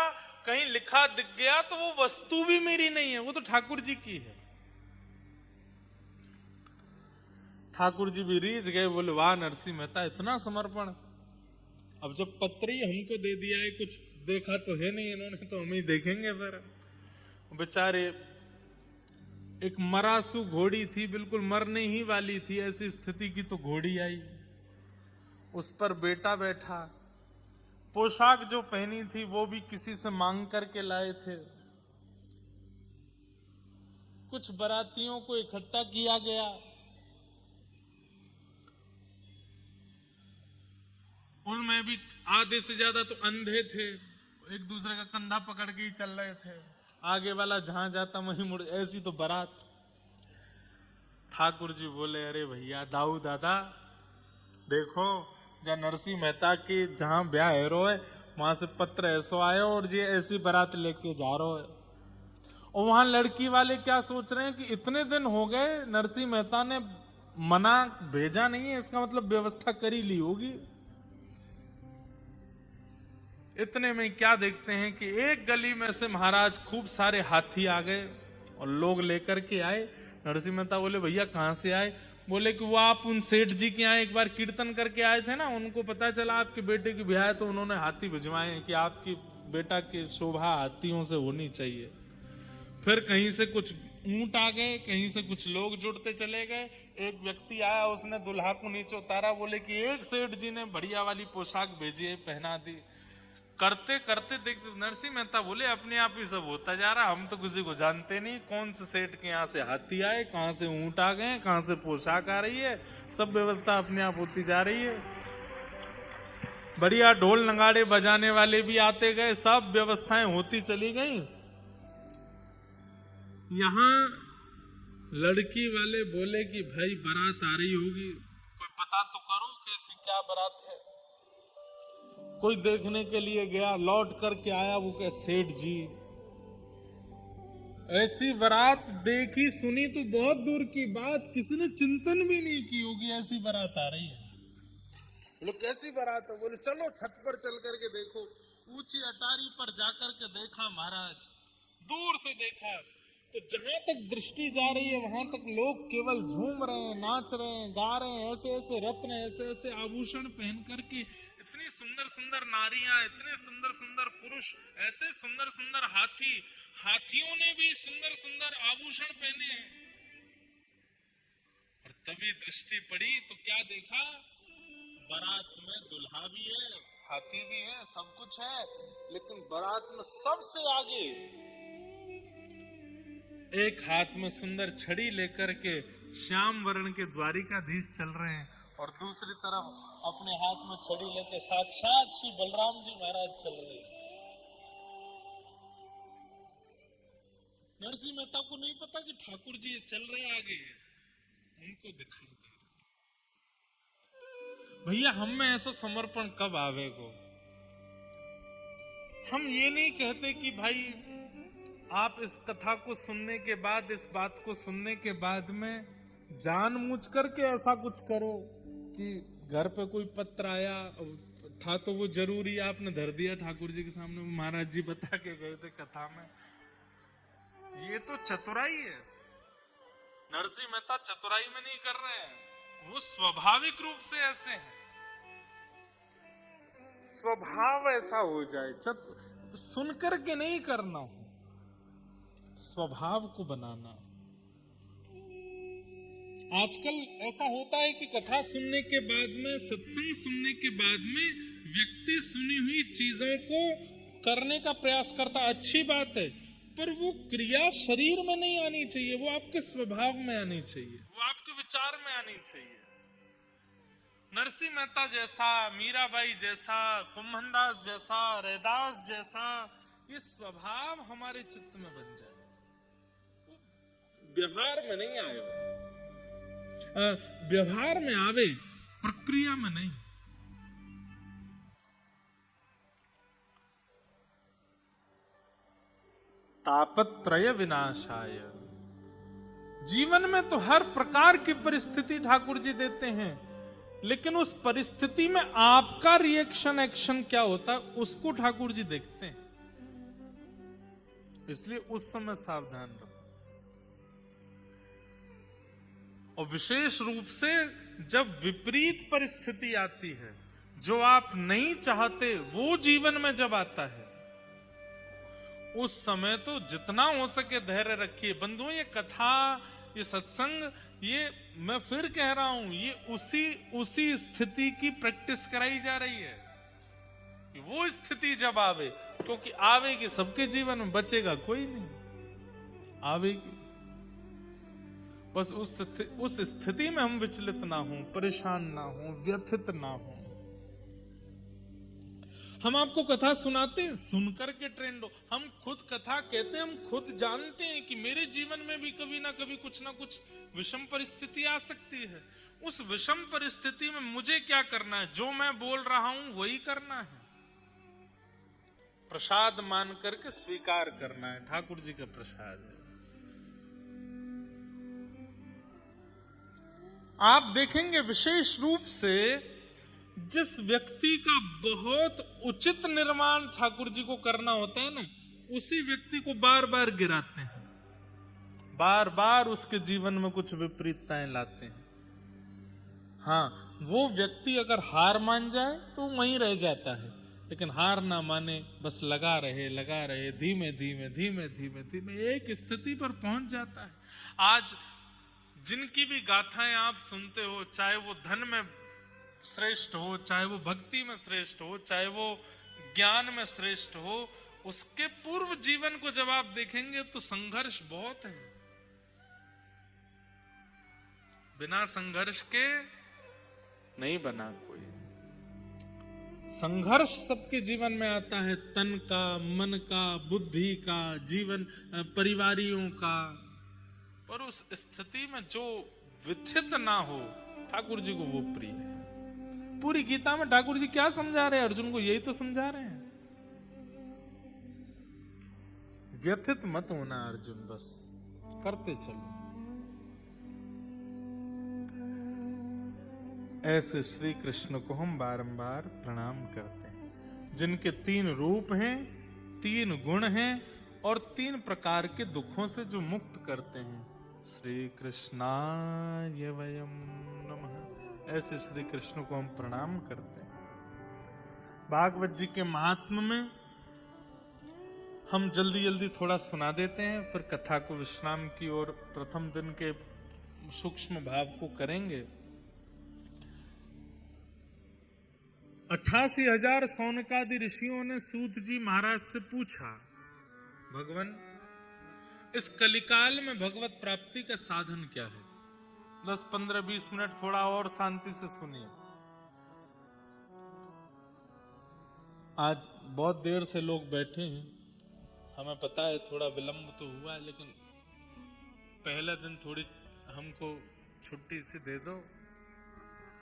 कहीं लिखा दिख गया तो वो वस्तु भी मेरी नहीं है, वो तो ठाकुर जी की है। ठाकुर जी भी रीझ गए, बोले वाह नरसिंह मेहता इतना समर्पण। अब जब पत्र ही हमको दे दिया है, कुछ देखा तो है नहीं इन्होंने, तो हम ही देखेंगे फिर। बेचारे, एक मरासू घोड़ी थी, बिल्कुल मरने ही वाली थी, ऐसी स्थिति की तो घोड़ी आई, उस पर बेटा बैठा। पोशाक जो पहनी थी वो भी किसी से मांग करके लाए थे। कुछ बारातियों को इकट्ठा किया गया, उनमें भी आधे से ज्यादा तो अंधे थे, एक दूसरे का कंधा पकड़ के ही चल रहे थे, आगे वाला जहां जाता वहीं मुड़, ऐसी तो बारात। ठाकुर जी बोले, अरे भैया दाऊ दादा, देखो जहाँ नरसिंह मेहता की जहां ब्याह है रो है, वहां से पत्र ऐसो आयो और ये ऐसी बारात लेके जा रहा है। और वहां लड़की वाले क्या सोच रहे हैं कि इतने दिन हो गए, नरसिंह मेहता ने मना भेजा नहीं है, इसका मतलब व्यवस्था करी ली होगी। इतने में क्या देखते हैं कि एक गली में से महाराज खूब सारे हाथी आ गए और लोग लेकर के आए। नरसिंह मेहता बोले, भैया कहां से आए? बोले कि वो आप उन सेठ जी के यहाँ एक बार कीर्तन करके आए थे ना, उनको पता चला आपके बेटे की ब्याह है, तो उन्होंने हाथी भिजवाए हैं कि आपकी बेटा की शोभा हाथियों से होनी चाहिए। फिर कहीं से कुछ ऊंट आ गए, कहीं से कुछ लोग जुड़ते चले गए। एक व्यक्ति आया, उसने दुल्हा को नीचे उतारा, बोले कि एक सेठ जी ने बढ़िया वाली पोशाक भेजी है, पहना दी। करते करते देखते नरसिंह मेहता बोले, अपने आप ही सब होता जा रहा, हम तो किसी को जानते नहीं, कौन से सेठ के यहाँ से हाथी आए, कहाँ से ऊंट आ गए, कहाँ से पोशाक आ रही है, सब व्यवस्था अपने आप होती जा रही है। बढ़िया ढोल नगाड़े बजाने वाले भी आते गए, सब व्यवस्थाएं होती चली गई। यहां लड़की वाले बोले कि भाई बारात आ रही होगी, कोई पता तो करो कैसी क्या बारात है। कोई देखने के लिए गया, लौट करके आया, वो कहे सेठ जी ऐसी बारात देखी सुनी तो बहुत दूर की बात, किसी ने चिंतन भी नहीं की होगी ऐसी बारात आ रही है। बोले कैसी बारात है? बोले चलो छत पर चल करके देखो। ऊंची अटारी पर जाकर के देखा महाराज, दूर से देखा तो जहां तक दृष्टि जा रही है वहां तक लोग केवल झूम रहे हैं, नाच रहे हैं, गा रहे हैं, ऐसे ऐसे रत्न, ऐसे ऐसे आभूषण पहन करके, इतनी सुंदर सुंदर नारियां, इतने सुंदर सुंदर पुरुष, ऐसे सुंदर सुंदर हाथी, हाथियों ने भी सुंदर सुंदर आभूषण पहने। और तभी दृष्टि पड़ी तो क्या देखा, बारात में दुल्हा भी है, हाथी भी है, सब कुछ है, लेकिन बारात में सबसे आगे एक हाथ में सुंदर छड़ी लेकर के श्याम वर्ण के द्वारिकाधीश चल रहे हैं, और दूसरी तरफ अपने हाथ में छड़ी लेकर साक्षात श्री बलराम जी महाराज चल रहे हैं। नरसिंह मेहता को नहीं पता कि ठाकुर जी चल रहे आगे, उनको दिखाई दे रहे। भैया हम में ऐसा समर्पण कब आवेगो? हम ये नहीं कहते कि भाई आप इस कथा को सुनने के बाद, इस बात को सुनने के बाद में जानबूझ करके ऐसा कुछ करो कि घर पे कोई पत्र आया था तो वो जरूरी आपने धर दिया ठाकुर जी के सामने, महाराज जी बता के गए थे कथा में। ये तो चतुराई है। नरसिंह मेहता चतुराई में नहीं कर रहे हैं, वो स्वाभाविक रूप से ऐसे हैं, स्वभाव ऐसा हो जाए, सुन करके नहीं करना हो, स्वभाव को बनाना। आजकल ऐसा होता है कि कथा सुनने के बाद में, सत्संग सुनने के बाद में व्यक्ति सुनी हुई चीजों को करने का प्रयास करता, अच्छी बात है, पर वो क्रिया शरीर में नहीं आनी चाहिए, वो आपके स्वभाव में आनी चाहिए, वो आपके विचार में आनी चाहिए। नरसिंह मेहता जैसा, मीराबाई जैसा, कुम्भनदास जैसा, रैदास जैसा, ये स्वभाव हमारे चित्त में बन जाए, व्यवहार में नहीं आए, व्यवहार में आवे, प्रक्रिया में नहीं। तापत्रय विनाशाय, जीवन में तो हर प्रकार की परिस्थिति ठाकुर जी देते हैं, लेकिन उस परिस्थिति में आपका रिएक्शन एक्शन क्या होता है उसको ठाकुर जी देखते हैं, इसलिए उस समय सावधान रहो। और विशेष रूप से जब विपरीत परिस्थिति आती है, जो आप नहीं चाहते वो जीवन में जब आता है, उस समय तो जितना हो सके धैर्य रखिए। बंधुओं, ये कथा, ये सत्संग, ये मैं फिर कह रहा हूं, ये उसी स्थिति की प्रैक्टिस कराई जा रही है कि वो स्थिति जब आवे, क्योंकि आवेगी सबके जीवन में, बचेगा कोई नहीं, आवेगी। बस उस स्थिति में हम विचलित ना हो, परेशान ना हो, व्यथित ना हो। हम आपको कथा सुनाते हैं, सुनकर के ट्रेंड हो। हम खुद कथा कहते हैं, हम खुद जानते हैं कि मेरे जीवन में भी कभी ना कभी कुछ ना कुछ विषम परिस्थिति आ सकती है। उस विषम परिस्थिति में मुझे क्या करना है? जो मैं बोल रहा हूं वही करना है, प्रसाद मान करके स्वीकार करना है। ठाकुर जी का प्रसाद है। आप देखेंगे विशेष रूप से जिस व्यक्ति का बहुत उचित निर्माण ठाकुर जी को करना होता है ना, उसी व्यक्ति को बार बार गिराते हैं, बार बार उसके जीवन में कुछ विपरीतताएं लाते हैं। हाँ, वो व्यक्ति अगर हार मान जाए तो वहीं रह जाता है, लेकिन हार ना माने, बस लगा रहे, धीमे धीमे एक स्थिति पर पहुंच जाता है। आज जिनकी भी गाथाएं आप सुनते हो, चाहे वो धन में श्रेष्ठ हो, चाहे वो भक्ति में श्रेष्ठ हो, चाहे वो ज्ञान में श्रेष्ठ हो, उसके पूर्व जीवन को जब आप देखेंगे तो संघर्ष बहुत है। बिना संघर्ष के नहीं बना कोई। संघर्ष सबके जीवन में आता है, तन का, मन का, बुद्धि का, जीवन परिवारियों का। पर उस स्थिति में जो व्यथित ना हो, ठाकुर जी को वो प्रिय है। पूरी गीता में ठाकुर जी क्या समझा रहे हैं? अर्जुन को यही तो समझा रहे हैं, व्यथित मत होना अर्जुन, बस करते चलो। ऐसे श्री कृष्ण को हम बारंबार प्रणाम करते हैं, जिनके 3 रूप हैं, 3 गुण हैं और 3 प्रकार के दुखों से जो मुक्त करते हैं। श्री कृष्णाय वयम नमः। ऐसे श्री कृष्ण को हम प्रणाम करते हैं। भागवत जी के महात्म्य में हम जल्दी थोड़ा सुना देते हैं, फिर कथा को विश्राम की ओर प्रथम दिन के सूक्ष्म भाव को करेंगे। 88,000 सौनकादि ऋषियों ने सूत जी महाराज से पूछा, भगवान, इस कलिकाल में भगवत प्राप्ति का साधन क्या है? 10, 15, 20 मिनट थोड़ा और शांति से सुनिए। आज बहुत देर से लोग बैठे हैं, हमें पता है थोड़ा विलंब तो हुआ है, लेकिन पहला दिन थोड़ी हमको छुट्टी सी दे दो,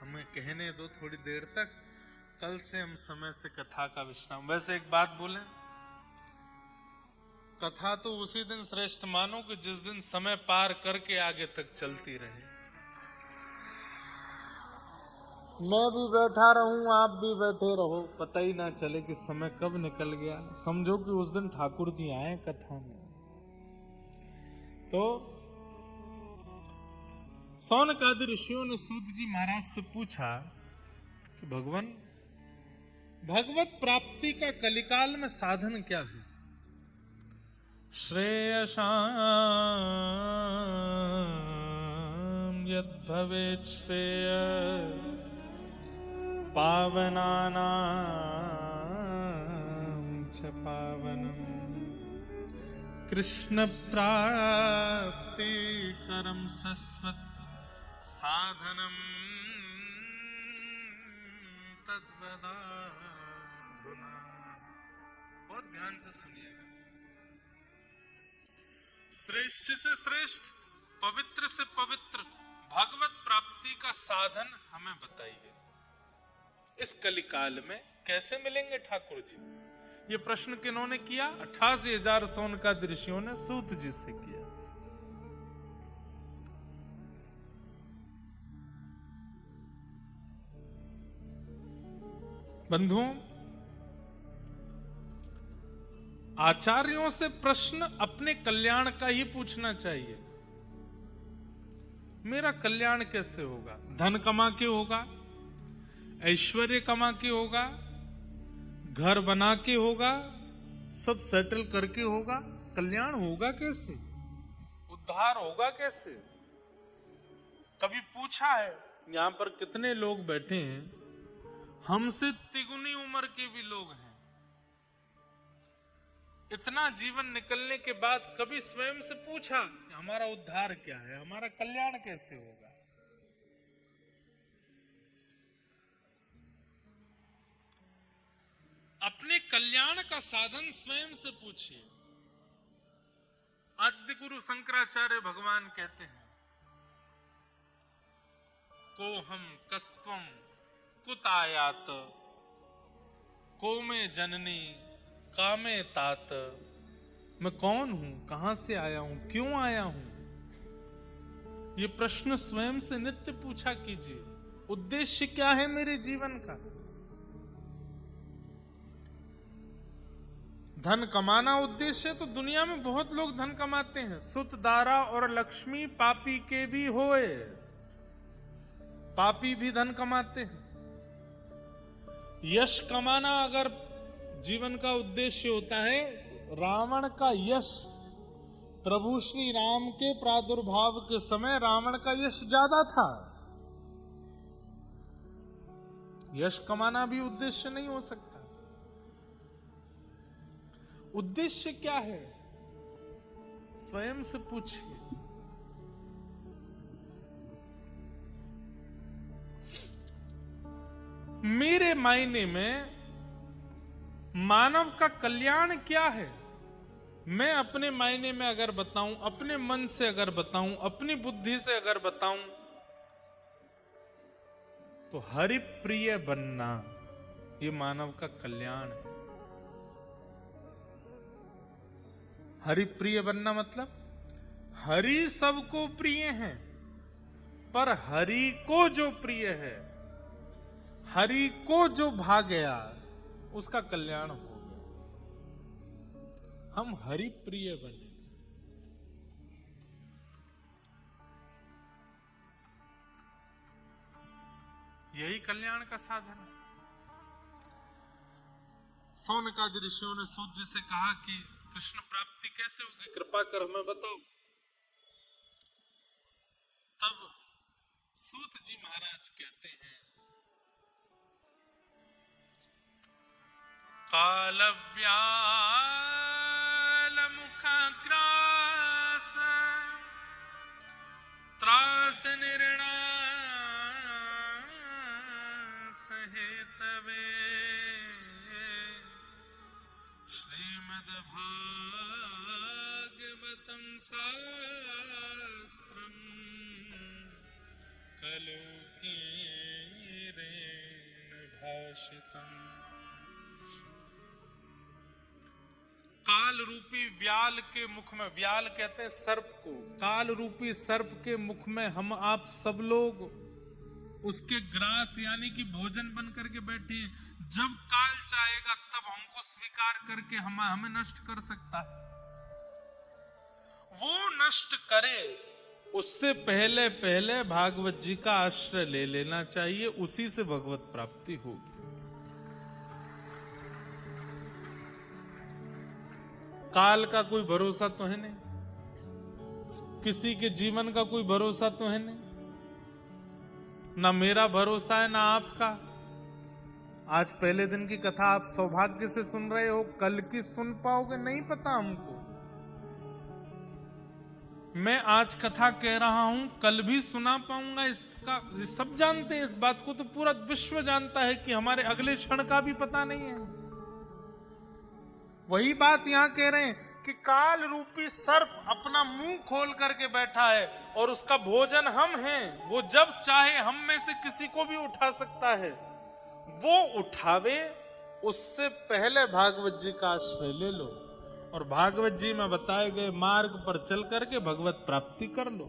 हमें कहने दो थोड़ी देर तक। कल से हम समय से कथा का विश्राम। वैसे एक बात बोलें, कथा तो उसी दिन श्रेष्ठ मानो कि जिस दिन समय पार करके आगे तक चलती रहे। मैं भी बैठा रहूं, आप भी बैठे रहो, पता ही ना चले कि समय कब निकल गया। समझो कि उस दिन ठाकुर जी आए कथा में। तो सौनकादि ऋषियों ने सूत जी महाराज से पूछा कि भगवान, भगवत प्राप्ति का कलिकाल में साधन क्या है? श्रेयसाम यद भवेत् श्रेय पावनानां च पावनम् कृष्ण प्राप्ति करम सस्वत् साधनम् तद्वदाधुना। बहुत ध्यान से सुनिएगा। श्रेष्ठ से श्रेष्ठ, पवित्र से पवित्र भगवत प्राप्ति का साधन हमें बताइए। इस कलिकाल में कैसे मिलेंगे ठाकुर जी? ये प्रश्न किन्होंने किया? 88,000 सौनकादि ऋषियों ने सूत जी से किया। बंधुओं, आचार्यों से प्रश्न अपने कल्याण का ही पूछना चाहिए। मेरा कल्याण कैसे होगा? धन कमा के होगा, ऐश्वर्य कमा के होगा, घर बना के होगा, सब सेटल करके होगा, कल्याण होगा कैसे? उद्धार होगा कैसे? कभी पूछा है? यहां पर कितने लोग बैठे हैं, हमसे तिगुनी उम्र के भी लोग हैं। इतना जीवन निकलने के बाद कभी स्वयं से पूछा हमारा उद्धार क्या है, हमारा कल्याण कैसे होगा? अपने कल्याण का साधन स्वयं से पूछिए। आद्य गुरु शंकराचार्य भगवान कहते हैं, को हम कस्त्वम कुतायात, को में जननी कामे तात। मैं कौन हूं, कहां से आया हूं, क्यों आया हूं? ये प्रश्न स्वयं से नित्य पूछा कीजिए। उद्देश्य क्या है मेरे जीवन का? धन कमाना उद्देश्य है तो दुनिया में बहुत लोग धन कमाते हैं। सुत दारा और लक्ष्मी पापी के भी होए, पापी भी धन कमाते हैं। यश कमाना अगर जीवन का उद्देश्य होता है, रावण का यश, प्रभु श्री राम के प्रादुर्भाव के समय रावण का यश ज्यादा था। यश कमाना भी उद्देश्य नहीं हो सकता। उद्देश्य क्या है? स्वयं से पूछिए। मेरे मायने में मानव का कल्याण क्या है? मैं अपने मायने में अगर बताऊं, अपने मन से अगर बताऊं, अपनी बुद्धि से अगर बताऊं, तो हरिप्रिय बनना ये मानव का कल्याण है। हरिप्रिय बनना मतलब हरि सबको प्रिय है, पर हरि को जो प्रिय है, हरि को जो भा गया, उसका कल्याण हो गया। हम हरि प्रिय बने। यही कल्याण का साधन है। सौनकादि ऋषियों ने सूत जी से कहा कि कृष्ण प्राप्ति कैसे होगी, कृपा कर हमें बताओ। तब सूत जी महाराज कहते हैं, कालव्याल मुखाग्रास त्रास निर्णा सहेतवे श्रीमद् भागवतम शास्त्रम खलु कीरेण भाषितम्। काल रूपी व्याल के मुख में, व्याल कहते हैं सर्प को, काल रूपी सर्प के मुख में हम आप सब लोग उसके ग्रास यानी कि भोजन बन करके बैठे हैं। जब काल चाहेगा तब हमको स्वीकार करके हमें नष्ट कर सकता है। वो नष्ट करे उससे पहले पहले भागवत जी का आश्रय ले लेना चाहिए, उसी से भगवत प्राप्ति होगी। काल का कोई भरोसा तो है नहीं, किसी के जीवन का कोई भरोसा तो है नहीं, ना मेरा भरोसा है ना आपका। आज पहले दिन की कथा आप सौभाग्य से सुन रहे हो, कल की सुन पाओगे नहीं पता हमको। मैं आज कथा कह रहा हूं, कल भी सुना पाऊंगा इसका, सब जानते हैं इस बात को, तो पूरा विश्व जानता है कि हमारे अगले क्षण का भी पता नहीं है। वही बात यहां कह रहे हैं कि काल रूपी सर्प अपना मुंह खोल करके बैठा है और उसका भोजन हम हैं। वो जब चाहे हम में से किसी को भी उठा सकता है। वो उठावे उससे पहले भागवत जी का आश्रय ले लो और भागवत जी में बताए गए मार्ग पर चल करके भगवत प्राप्ति कर लो।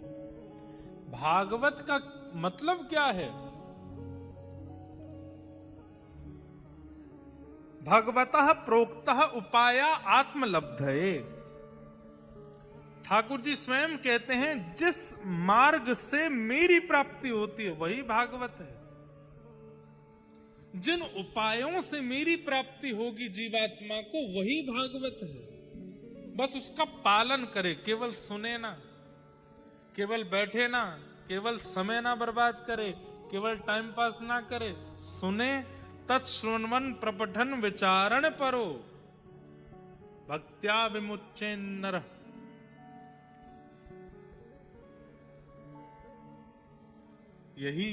भागवत का मतलब क्या है? भगवतः प्रोक्तः उपाया आत्मलब्धये। ठाकुर जी स्वयं कहते हैं जिस मार्ग से मेरी प्राप्ति होती है वही भागवत है। जिन उपायों से मेरी प्राप्ति होगी जीवात्मा को, वही भागवत है। बस उसका पालन करे, केवल सुने ना, केवल बैठे ना, केवल समय ना बर्बाद करे, केवल टाइम पास ना करे, सुने, तत्श्रवण प्रपठन विचारण परो, भक्त्या विमुच्य नर। यही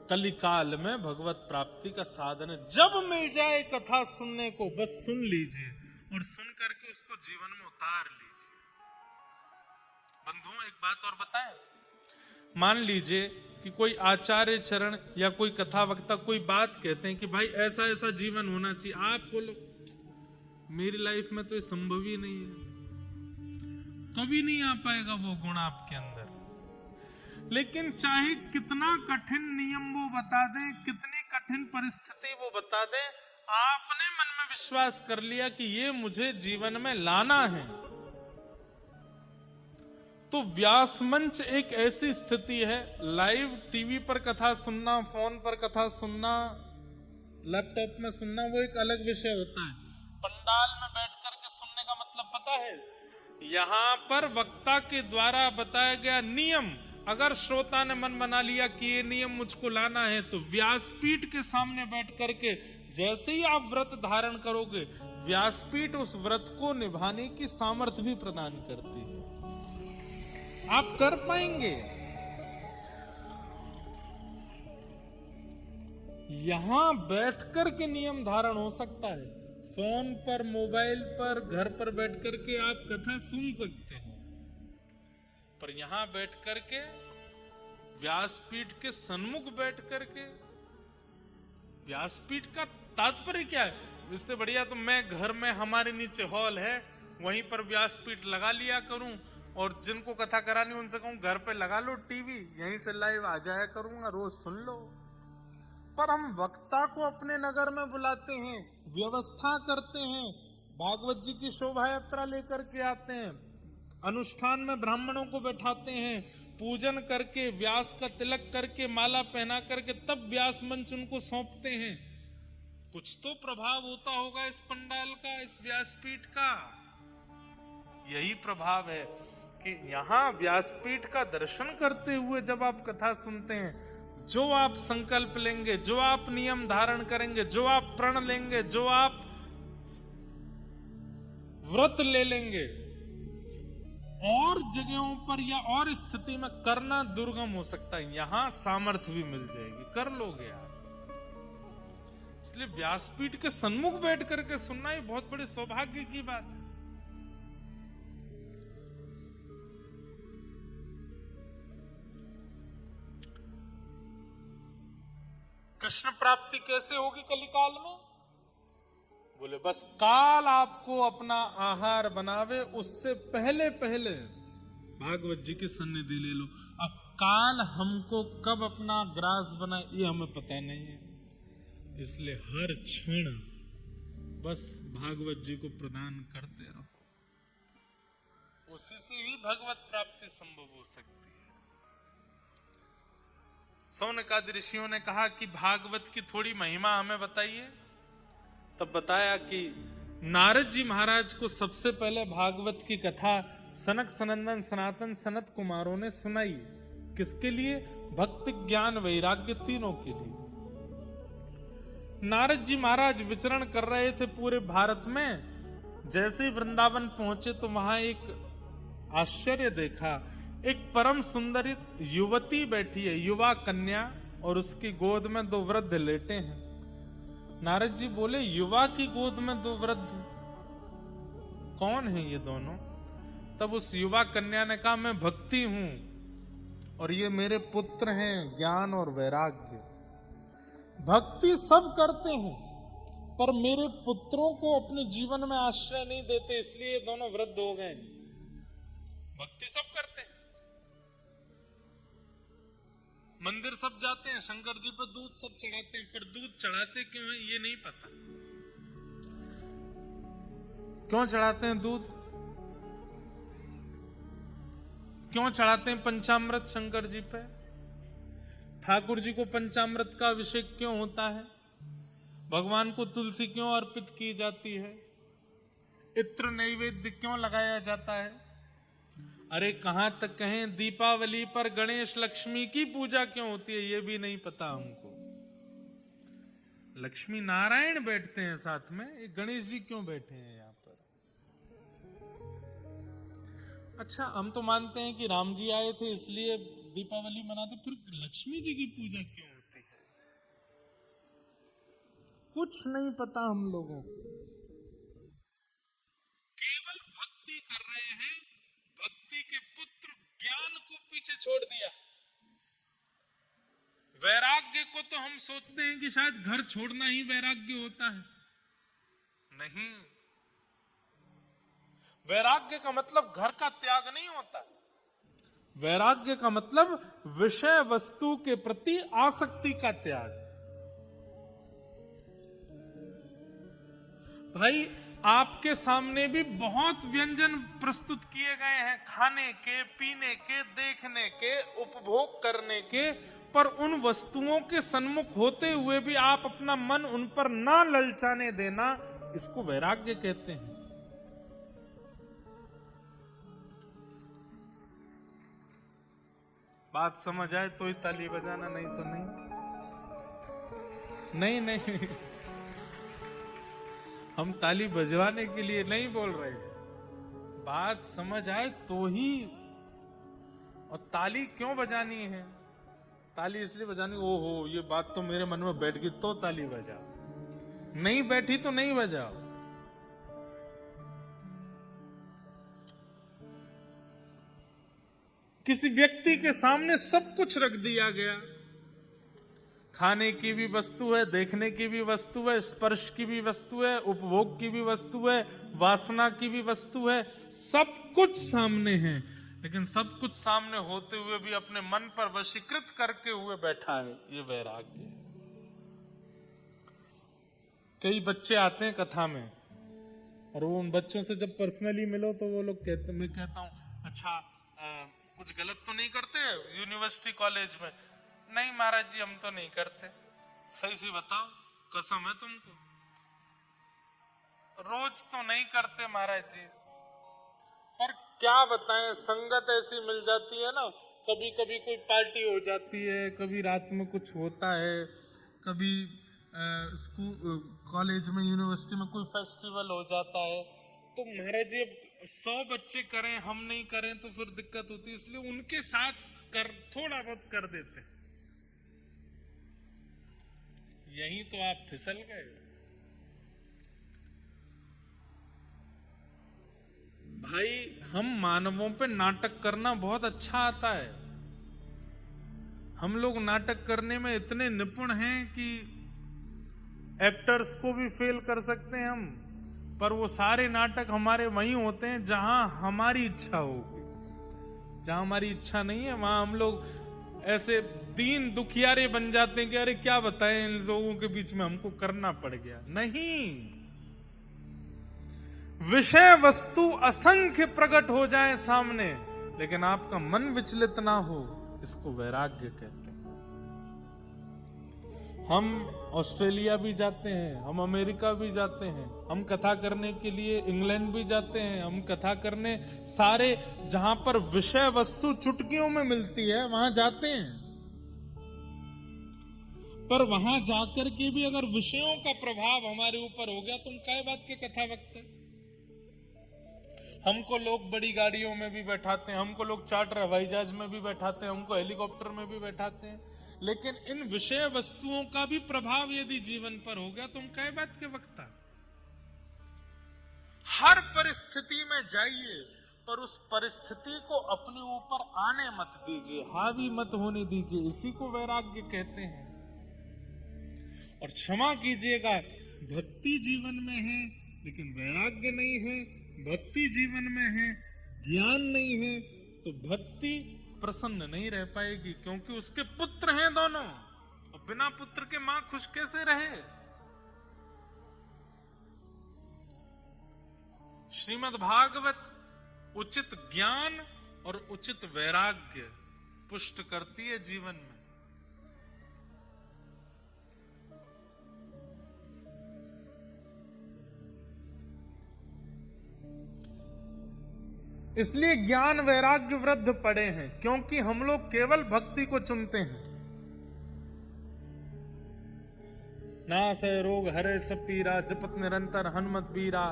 कलिकाल में भगवत प्राप्ति का साधन है। जब मिल जाए कथा सुनने को, बस सुन लीजिए और सुन करके उसको जीवन में उतार लीजिए। बंधुओं, एक बात और बताएं, मान लीजिए कि कोई आचार्य चरण या कोई कथा वक्ता कोई बात कहते हैं कि भाई ऐसा ऐसा जीवन होना चाहिए, आप बोलो मेरी लाइफ में तो ये संभव ही नहीं है, कभी नहीं आ पाएगा वो गुण आपके अंदर। लेकिन चाहे कितना कठिन नियम वो बता दें, कितनी कठिन परिस्थिति वो बता दें, आपने मन में विश्वास कर लिया कि ये मुझे जीवन में लाना है, तो व्यास मंच एक ऐसी स्थिति है। लाइव टीवी पर कथा सुनना, फोन पर कथा सुनना, लैपटॉप में सुनना, वो एक अलग विषय होता है। पंडाल में बैठ करके सुनने का मतलब पता है, यहां पर वक्ता के द्वारा बताया गया नियम, अगर श्रोता ने मन बना लिया कि ये नियम मुझको लाना है, तो व्यासपीठ के सामने बैठ करके जैसे ही आप व्रत धारण करोगे, व्यासपीठ उस व्रत को निभाने की सामर्थ्य भी प्रदान करती है। आप कर पाएंगे। यहां बैठकर के नियम धारण हो सकता है, फोन पर, मोबाइल पर, घर पर बैठ करके आप कथा सुन सकते हैं, पर यहां बैठ करके व्यासपीठ के सन्मुख बैठ करके, व्यासपीठ का तात्पर्य क्या है? इससे बढ़िया तो मैं घर में, हमारे नीचे हॉल है, वहीं पर व्यासपीठ लगा लिया करूं, और जिनको कथा करानी उनसे कहूं घर पे लगा लो टीवी, यहीं से लाइव आ जाया करूंगा, रोज सुन लो। पर हम वक्ता को अपने नगर में बुलाते हैं, व्यवस्था करते हैं, भागवत जी की शोभा यात्रा लेकर के आते हैं, अनुष्ठान में ब्राह्मणों को बैठाते हैं, पूजन करके, व्यास का तिलक करके, माला पहना करके, तब व्यास मंच उनको सौंपते हैं। कुछ तो प्रभाव होता होगा इस पंडाल का, इस व्यासपीठ का। यही प्रभाव है कि यहां व्यासपीठ का दर्शन करते हुए जब आप कथा सुनते हैं, जो आप संकल्प लेंगे, जो आप नियम धारण करेंगे, जो आप प्रण लेंगे, जो आप व्रत ले लेंगे, और जगहों पर या और स्थिति में करना दुर्गम हो सकता है, यहां सामर्थ्य भी मिल जाएगी, कर लोगे आप। इसलिए व्यासपीठ के सन्मुख बैठ करके सुनना ही बहुत बड़े सौभाग्य की बात है। कृष्ण प्राप्ति कैसे होगी कलिकाल में? बोले बस काल आपको अपना आहार बनावे, उससे पहले पहले भागवत जी की सन्निधि ले लो। अब काल हमको कब अपना ग्रास बनाए ये हमें पता नहीं है, इसलिए हर क्षण बस भागवत जी को प्रदान करते रहो, उसी से ही भगवत प्राप्ति संभव हो सकती है। सौनकादि ऋषियों ने कहा कि भागवत की थोड़ी महिमा हमें बताइए, तब बताया कि नारद जी महाराज को सबसे पहले भागवत की कथा सनक सनंदन सनातन सनत कुमारों ने सुनाई। किसके लिए? भक्ति ज्ञान वैराग्य तीनों के लिए। नारद जी महाराज विचरण कर रहे थे पूरे भारत में, जैसे ही वृंदावन पहुंचे तो वहां एक आश्चर्य देखा। एक परम सुंदरी युवती बैठी है, युवा कन्या, और उसकी गोद में दो वृद्ध लेटे हैं। नारद जी बोले, युवा की गोद में दो वृद्ध, कौन है ये दोनों? तब उस युवा कन्या ने कहा, मैं भक्ति हूं और ये मेरे पुत्र हैं, ज्ञान और वैराग्य। भक्ति सब करते हैं पर मेरे पुत्रों को अपने जीवन में आश्रय नहीं देते, इसलिए ये दोनों वृद्ध हो गए। भक्ति सब करते हैं, मंदिर सब जाते हैं, शंकर जी पर दूध सब चढ़ाते हैं, पर दूध चढ़ाते क्यों है ये नहीं पता। क्यों चढ़ाते हैं दूध? क्यों चढ़ाते हैं पंचामृत शंकर जी पे? ठाकुर जी को पंचामृत का अभिषेक क्यों होता है? भगवान को तुलसी क्यों अर्पित की जाती है? इत्र नैवेद्य क्यों लगाया जाता है? अरे कहां तक कहें, दीपावली पर गणेश लक्ष्मी की पूजा क्यों होती है ये भी नहीं पता हमको। लक्ष्मी नारायण बैठते हैं साथ में, ये गणेश जी क्यों बैठे हैं यहाँ पर? अच्छा, हम तो मानते हैं कि राम जी आए थे इसलिए दीपावली मनाते, फिर लक्ष्मी जी की पूजा क्यों होती है? कुछ नहीं पता हम लोगों को। केवल भक्ति कर रहे हैं, भक्ति के पुत्र ज्ञान को पीछे छोड़ दिया। वैराग्य को तो हम सोचते हैं कि शायद घर छोड़ना ही वैराग्य होता है। नहीं, वैराग्य का मतलब घर का त्याग नहीं होता। वैराग्य का मतलब विषय वस्तु के प्रति आसक्ति का त्याग। भाई, आपके सामने भी बहुत व्यंजन प्रस्तुत किए गए हैं, खाने के, पीने के, देखने के, उपभोग करने के, पर उन वस्तुओं के सन्मुख होते हुए भी आप अपना मन उन पर ना ललचाने देना, इसको वैराग्य कहते हैं। बात समझ आए तो ही ताली बजाना, नहीं तो नहीं। नहीं, हम ताली बजवाने के लिए नहीं बोल रहे, बात समझ आए तो ही। और ताली क्यों बजानी है? ताली इसलिए बजानी, ओहो ये बात तो मेरे मन में बैठ गई तो ताली बजाओ, नहीं बैठी तो नहीं बजाओ। किसी व्यक्ति के सामने सब कुछ रख दिया गया, खाने की भी वस्तु है, देखने की भी वस्तु है, स्पर्श की भी वस्तु है, उपभोग की भी वस्तु है, वासना की भी वस्तु है, सब कुछ सामने है, लेकिन सब कुछ सामने होते हुए भी अपने मन पर वशीकृत करके हुए बैठा है, ये वैराग्य है। कई बच्चे आते हैं कथा में, और वो उन बच्चों से जब पर्सनली मिलो तो वो लोग कहते, मैं कहता हूं अच्छा कुछ गलत तो नहीं करते यूनिवर्सिटी कॉलेज में? नहीं महाराज जी हम तो नहीं करते। सही से बताओ, कसम है तुमको? रोज तो नहीं करते महाराज जी, पर क्या बताएं, संगत ऐसी मिल जाती है ना, कभी कभी कोई पार्टी हो जाती है, कभी रात में कुछ होता है, कभी स्कूल कॉलेज में यूनिवर्सिटी में कोई फेस्टिवल हो जाता है, तो महाराज जी 100 बच्चे करें हम नहीं करें तो फिर दिक्कत होती है, इसलिए उनके साथ थोड़ा बहुत कर देते हैं। यही तो आप फिसल गए। भाई, हम मानवों पे नाटक करना बहुत अच्छा आता है। हम लोग नाटक करने में इतने निपुण हैं कि एक्टर्स को भी फेल कर सकते हैं हम, पर वो सारे नाटक हमारे वहीं होते हैं जहां हमारी इच्छा होगी। जहां हमारी इच्छा नहीं है वहां हम लोग ऐसे दीन दुखियारे बन जाते हैं कि अरे क्या बताएं इन लोगों के बीच में हमको करना पड़ गया। नहीं, विषय वस्तु असंख्य प्रकट हो जाए सामने, लेकिन आपका मन विचलित ना हो, इसको वैराग्य कहते हैं। हम ऑस्ट्रेलिया भी जाते हैं, हम अमेरिका भी जाते हैं, हम कथा करने के लिए इंग्लैंड भी जाते हैं, हम कथा करने सारे जहां पर विषय वस्तु चुटकियों में मिलती है वहां जाते हैं। पर वहां जाकर के भी अगर विषयों का प्रभाव हमारे ऊपर हो गया तो हम काय बात के कथा वक्त है। हमको लोग बड़ी गाड़ियों में भी बैठाते हैं, हमको लोग चार्टर हवाई जहाज में भी बैठाते हैं, हमको हेलीकॉप्टर में भी बैठाते हैं, लेकिन इन विषय वस्तुओं का भी प्रभाव यदि जीवन पर हो गया तो हम काय बात के वक्ता। हर परिस्थिति में जाइए, पर उस परिस्थिति को अपने ऊपर आने मत दीजिए, हावी मत होने दीजिए, इसी को वैराग्य कहते हैं। और क्षमा कीजिएगा, भक्ति जीवन में है लेकिन वैराग्य नहीं है, भक्ति जीवन में है ज्ञान नहीं है, तो भक्ति प्रसन्न नहीं रह पाएगी, क्योंकि उसके पुत्र हैं दोनों, और बिना पुत्र के मां खुश कैसे रहे। श्रीमद् भागवत उचित ज्ञान और उचित वैराग्य पुष्ट करती है जीवन में। इसलिए ज्ञान वैराग्य वृद्ध पड़े हैं, क्योंकि हम लोग केवल भक्ति को चुनते हैं। नासै रोग हरे सब पीरा, जपत निरंतर हनुमत बीरा।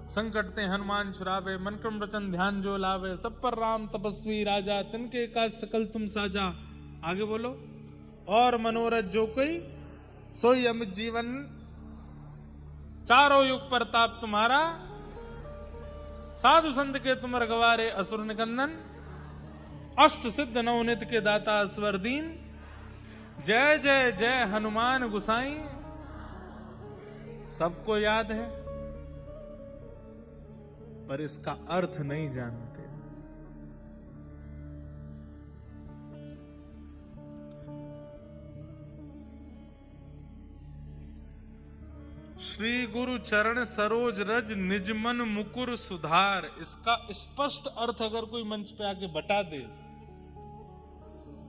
संकट ते हनुमान छुड़ावे, मन क्रम वचन ध्यान जो लावे। सब पर राम तपस्वी राजा, तिनके काज सकल तुम साजा। आगे बोलो। और मनोरथ जो कोई सोई अमित जीवन, चारों युग प्रताप तुम्हारा। साधु संत के तुम रखवारे, असुर निकंदन। अष्ट सिद्ध नवनित के दाता अस्वर दीन। जय जय जय हनुमान गुसाई। सबको याद है, पर इसका अर्थ नहीं जानते। श्री गुरु चरण सरोज रज, निज मन मुकुर सुधार। इसका स्पष्ट अर्थ अगर कोई मंच पे आके बता दे,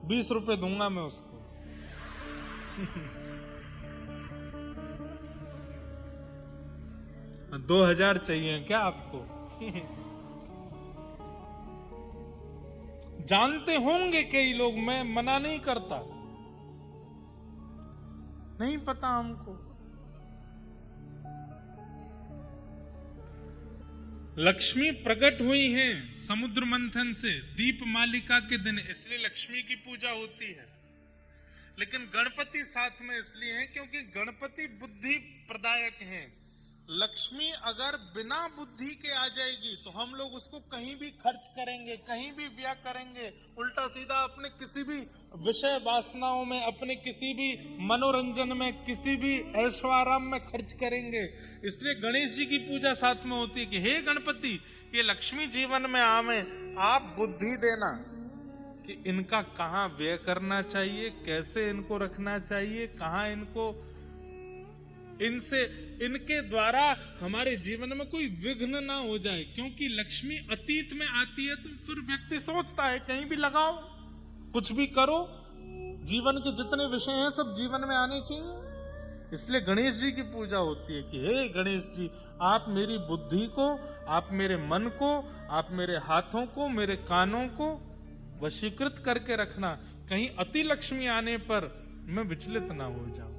20 रुपए दूंगा मैं उसको। 2000 चाहिए क्या आपको? जानते होंगे कई लोग, मैं मना नहीं करता, नहीं पता हमको। लक्ष्मी प्रकट हुई हैं समुद्र मंथन से दीप मालिका के दिन, इसलिए लक्ष्मी की पूजा होती है। लेकिन गणपति साथ में इसलिए है क्योंकि गणपति बुद्धि प्रदायक हैं। लक्ष्मी अगर बिना बुद्धि के आ जाएगी तो हम लोग उसको कहीं भी खर्च करेंगे, कहीं भी व्यय करेंगे, उल्टा सीधा अपने किसी भी विषय वासनाओं में, अपने किसी भी मनोरंजन में, किसी भी ऐश्वर्य में खर्च करेंगे। इसलिए गणेश जी की पूजा साथ में होती है कि हे गणपति, ये लक्ष्मी जीवन में आवे, आप बुद्धि देना कि इनका कहाँ व्यय करना चाहिए, कैसे इनको रखना चाहिए, कहाँ इनको, इनसे, इनके द्वारा हमारे जीवन में कोई विघ्न ना हो जाए। क्योंकि लक्ष्मी अतीत में आती है तो फिर व्यक्ति सोचता है कहीं भी लगाओ, कुछ भी करो, जीवन के जितने विषय हैं सब जीवन में आने चाहिए। इसलिए गणेश जी की पूजा होती है कि हे गणेश जी, आप मेरी बुद्धि को, आप मेरे मन को, आप मेरे हाथों को, मेरे कानों को वशीकृत करके रखना, कहीं अति लक्ष्मी आने पर मैं विचलित ना हो जाऊं।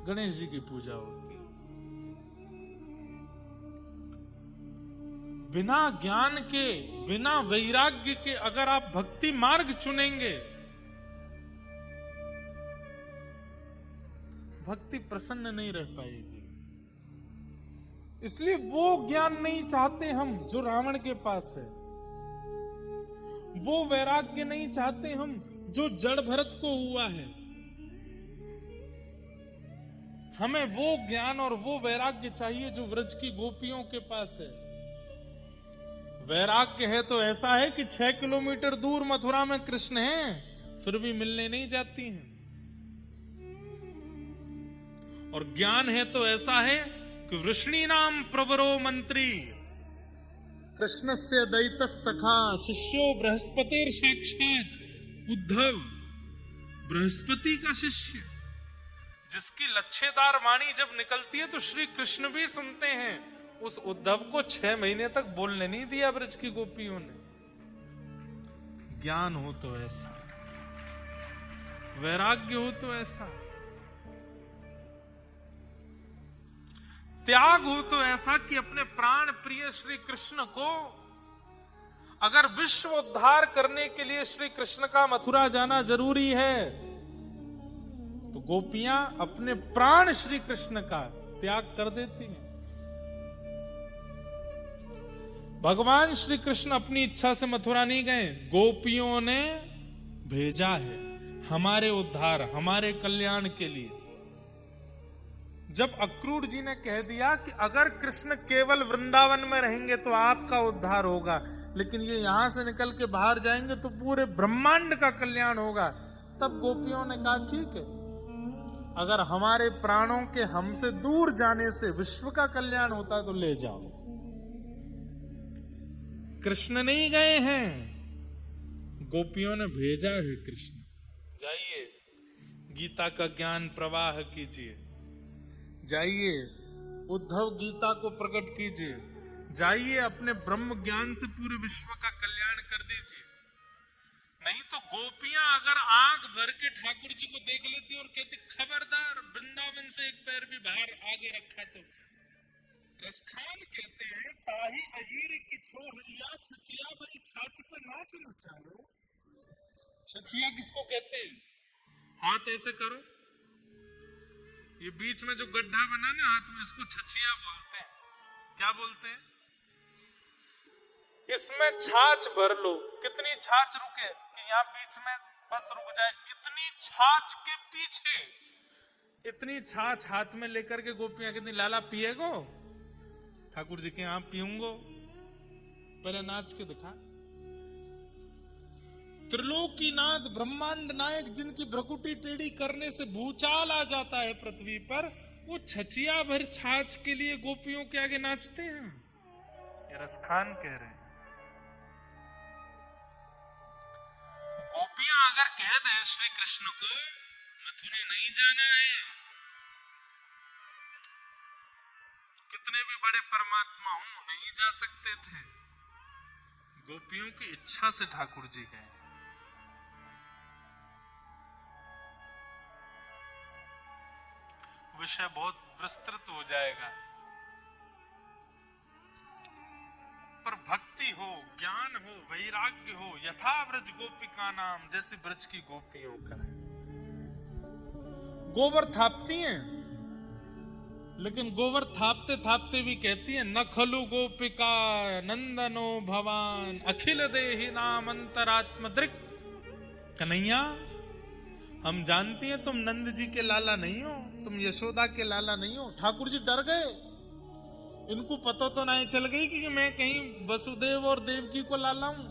गणेश जी की पूजा होती है। बिना ज्ञान के, बिना वैराग्य के अगर आप भक्ति मार्ग चुनेंगे, भक्ति प्रसन्न नहीं रह पाएगी। इसलिए वो ज्ञान नहीं चाहते हम जो रावण के पास है, वो वैराग्य नहीं चाहते हम जो जड़ भरत को हुआ है। हमें वो ज्ञान और वो वैराग्य चाहिए जो व्रज की गोपियों के पास है। वैराग्य है तो ऐसा है कि 6 किलोमीटर दूर मथुरा में कृष्ण हैं, फिर भी मिलने नहीं जाती हैं। और ज्ञान है तो ऐसा है कि वृष्णि नाम प्रवरो मंत्री, कृष्णस्य दैत सखा, शिष्यो बृहस्पतिर साक्षात। उद्धव बृहस्पति का शिष्य, जिसकी लच्छेदार वाणी जब निकलती है तो श्री कृष्ण भी सुनते हैं। उस उद्धव को 6 महीने तक बोलने नहीं दिया ब्रज की गोपियों ने। ज्ञान हो तो ऐसा, वैराग्य हो तो ऐसा, त्याग हो तो ऐसा कि अपने प्राण प्रिय श्री कृष्ण को, अगर विश्व उद्धार करने के लिए श्री कृष्ण का मथुरा जाना जरूरी है तो गोपियां अपने प्राण श्री कृष्ण का त्याग कर देती हैं। भगवान श्री कृष्ण अपनी इच्छा से मथुरा नहीं गए, गोपियों ने भेजा है हमारे उद्धार, हमारे कल्याण के लिए। जब अक्रूर जी ने कह दिया कि अगर कृष्ण केवल वृंदावन में रहेंगे तो आपका उद्धार होगा, लेकिन ये यहां से निकल के बाहर जाएंगे तो पूरे ब्रह्मांड का कल्याण होगा, तब गोपियों ने कहा ठीक है, अगर हमारे प्राणों के हमसे दूर जाने से विश्व का कल्याण होता है तो ले जाओ। कृष्ण नहीं गए हैं, गोपियों ने भेजा है कृष्ण। जाइए गीता का ज्ञान प्रवाह कीजिए, जाइए उद्धव गीता को प्रकट कीजिए, जाइए अपने ब्रह्म ज्ञान से पूरे विश्व का कल्याण कर दीजिए। नहीं तो गोपियां अगर आंख भर के ठाकुर जी को देख लेती और कहती खबरदार वृंदावन से एक पैर भी बाहर आगे रखा तो। रसखान कहते हैं ताही अहीर की छोहरिया छछिया भरी छाछ पे नाच नचालो। छछिया किसको कहते हैं? हाथ ऐसे करो, ये बीच में जो गड्ढा बना ना हाथ में, इसको छछिया बोलते हैं। क्या बोलते हैं? इसमें छाछ भर लो। कितनी छाछ रुके कि यहाँ बीच में बस रुक जाए, इतनी छाछ के पीछे इतनी छाछ हाथ में लेकर के गोपियां कहती लाला पिएगो? ठाकुर जी के यहाँ पीऊंगो, पहले नाच के दिखा। त्रिलोकीनाथ ब्रह्मांड नायक जिनकी भ्रकुटी टेढ़ी करने से भूचाल आ जाता है पृथ्वी पर, वो छछिया भर छाछ के लिए गोपियों के आगे नाचते हैं। ये रसखान कह रहे हैं। गोपियां अगर कह दें श्री कृष्ण को मथुरा नहीं जाना है, कितने भी बड़े परमात्मा हो नहीं जा सकते थे, गोपियों की इच्छा से ठाकुर जी गए। विषय बहुत विस्तृत हो जाएगा, पर भक्ति हो, ज्ञान हो, वैराग्य हो, यथा ब्रज गोपिका नाम, जैसे ब्रज की गोपियों का है। गोबर थापती हैं, लेकिन गोबर थापते थापते भी कहती है न खलु गोपिका नंदनो भवान अखिल देहि नाम अंतरात्म दृक्। कन्हैया, हम जानती हैं तुम नंद जी के लाला नहीं हो, तुम यशोदा के लाला नहीं हो। ठाकुर जी डर गए, इनको पता तो नहीं चल गई कि मैं कहीं वसुदेव और देवकी को लाला हूं।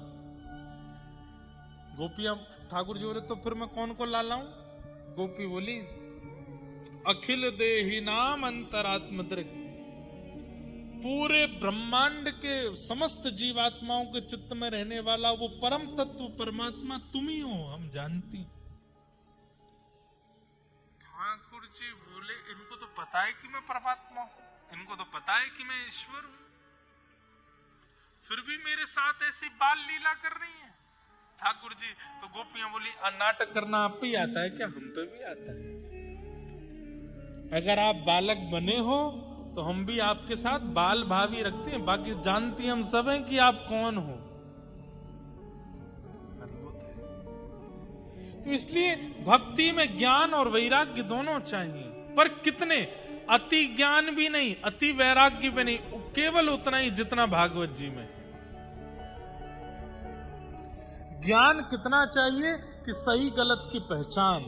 गोपियां ठाकुर जी बोले तो फिर मैं कौन को लाला हूं? गोपी बोली अखिल देहि नाम अंतरात्म दृक्, पूरे ब्रह्मांड के समस्त जीवात्माओं के चित्त में रहने वाला वो परम तत्व परमात्मा तुम ही हो, हम जानती। ठाकुर जी बोले इनको तो पता है कि मैं परमात्मा हूं, इनको तो पता है कि मैं ईश्वर हूं, फिर भी मेरे साथ ऐसी बाल लीला कर रही है। ठाकुर जी तो गोपियां बोली नाटक करना आप पे ही आता है क्या? हम पे भी आता है। अगर आप बालक बने हो तो हम भी आपके साथ बाल भावी रखते हैं, बाकी जानती हम सब हैं कि आप कौन हो। अद्भुत है। तो इसलिए भक्ति में ज्ञान और वैराग्य दोनों चाहिए, पर कितने? अति ज्ञान भी नहीं, अति वैराग्य भी नहीं, केवल उतना ही जितना भागवत जी में। ज्ञान कितना चाहिए कि सही गलत की पहचान,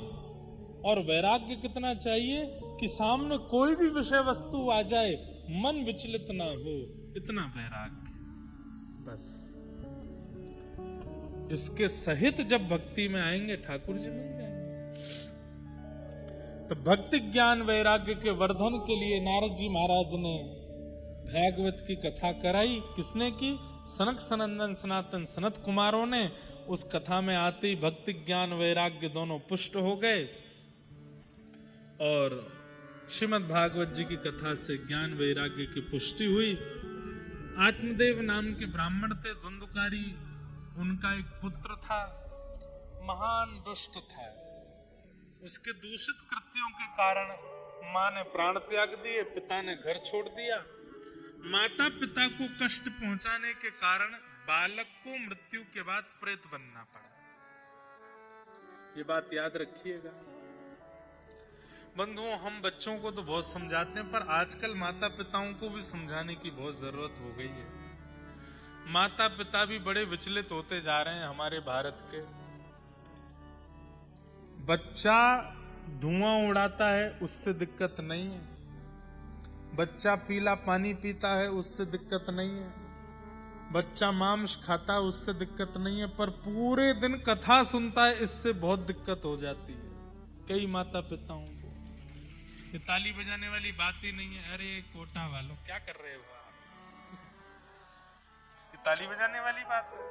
और वैराग्य कितना चाहिए कि सामने कोई भी विषय वस्तु आ जाए मन विचलित ना हो, इतना वैराग्य। बस इसके सहित जब भक्ति में आएंगे ठाकुर जी मिल जाएंगे। तो भक्ति ज्ञान वैराग्य के वर्धन के लिए नारद जी महाराज ने भागवत की कथा कराई। किसने की? सनक सनंदन सनातन सनत कुमारों ने। उस कथा में आते ही भक्ति ज्ञान वैराग्य दोनों पुष्ट हो गए, और श्रीमद् भागवत जी की कथा से ज्ञान वैराग्य की पुष्टि हुई। आत्मदेव नाम के ब्राह्मण थे, धुंधुकारी, उनका एक पुत्र था, महान दुष्ट था। उसके दूषित कृत्यों के कारण मां ने प्राण त्याग दिए, पिता ने घर छोड़ दिया। माता पिता को कष्ट पहुंचाने के कारण बालक को मृत्यु के बाद प्रेत बनना पड़ा। ये बात याद रखिएगा बंधुओं। हम बच्चों को तो बहुत समझाते हैं, पर आजकल माता पिताओं को भी समझाने की बहुत जरूरत हो गई है। माता पिता भी बड़े विचलित होते जा रहे हैं हमारे भारत के। बच्चा धुआं उड़ाता है, उससे दिक्कत नहीं है। बच्चा पीला पानी पीता है, उससे दिक्कत नहीं है। बच्चा मांस खाता है, उससे दिक्कत नहीं है। पर पूरे दिन कथा सुनता है, इससे बहुत दिक्कत हो जाती है कई माता पिताओं को। ये ताली बजाने वाली बात ही नहीं है। अरे कोटा वालों क्या कर रहे हो आप? ये ताली बजाने वाली बात है?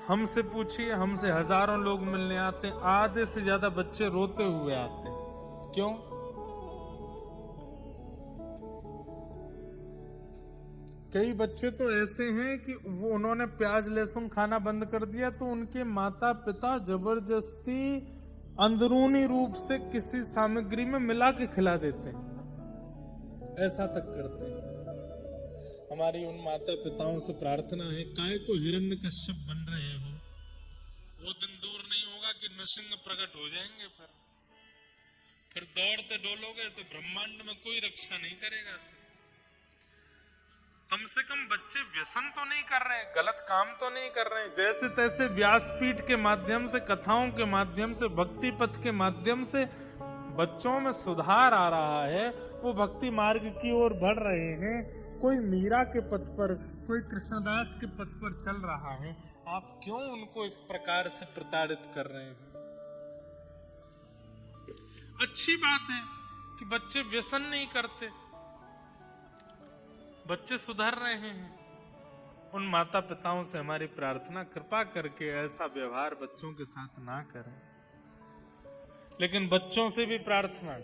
हमसे पूछिए, हमसे हजारों लोग मिलने आते हैं, आधे से ज्यादा बच्चे रोते हुए आते हैं। क्यों? कई बच्चे तो ऐसे हैं कि वो उन्होंने प्याज लहसुन खाना बंद कर दिया तो उनके माता पिता जबरदस्ती अंदरूनी रूप से किसी सामग्री में मिला के खिला देते हैं, ऐसा तक करते हैं। हमारी उन माता पिताओं से प्रार्थना है, काय को हिरण्यकश्यप बन रहे हो, वो दिन दूर नहीं होगा कि नृसिंह प्रकट हो जाएंगे, फिर दौड़ते डोलोगे तो ब्रह्मांड में कोई रक्षा नहीं करेगा। कम से कम बच्चे व्यसन तो नहीं कर रहे, गलत काम तो नहीं कर रहे। जैसे तैसे व्यासपीठ के माध्यम से, कथाओं के माध्यम से, भक्ति पथ के माध्यम से बच्चों में सुधार आ रहा है, वो भक्ति मार्ग की ओर बढ़ रहे हैं। कोई मीरा के पथ पर, कोई कृष्णदास के पथ पर चल रहा है, आप क्यों उनको इस प्रकार से प्रताड़ित कर रहे हैं? अच्छी बात है कि बच्चे व्यसन नहीं करते, बच्चे सुधर रहे हैं। उन माता पिताओं से हमारी प्रार्थना, कृपा करके ऐसा व्यवहार बच्चों के साथ ना करें। लेकिन बच्चों से भी प्रार्थना,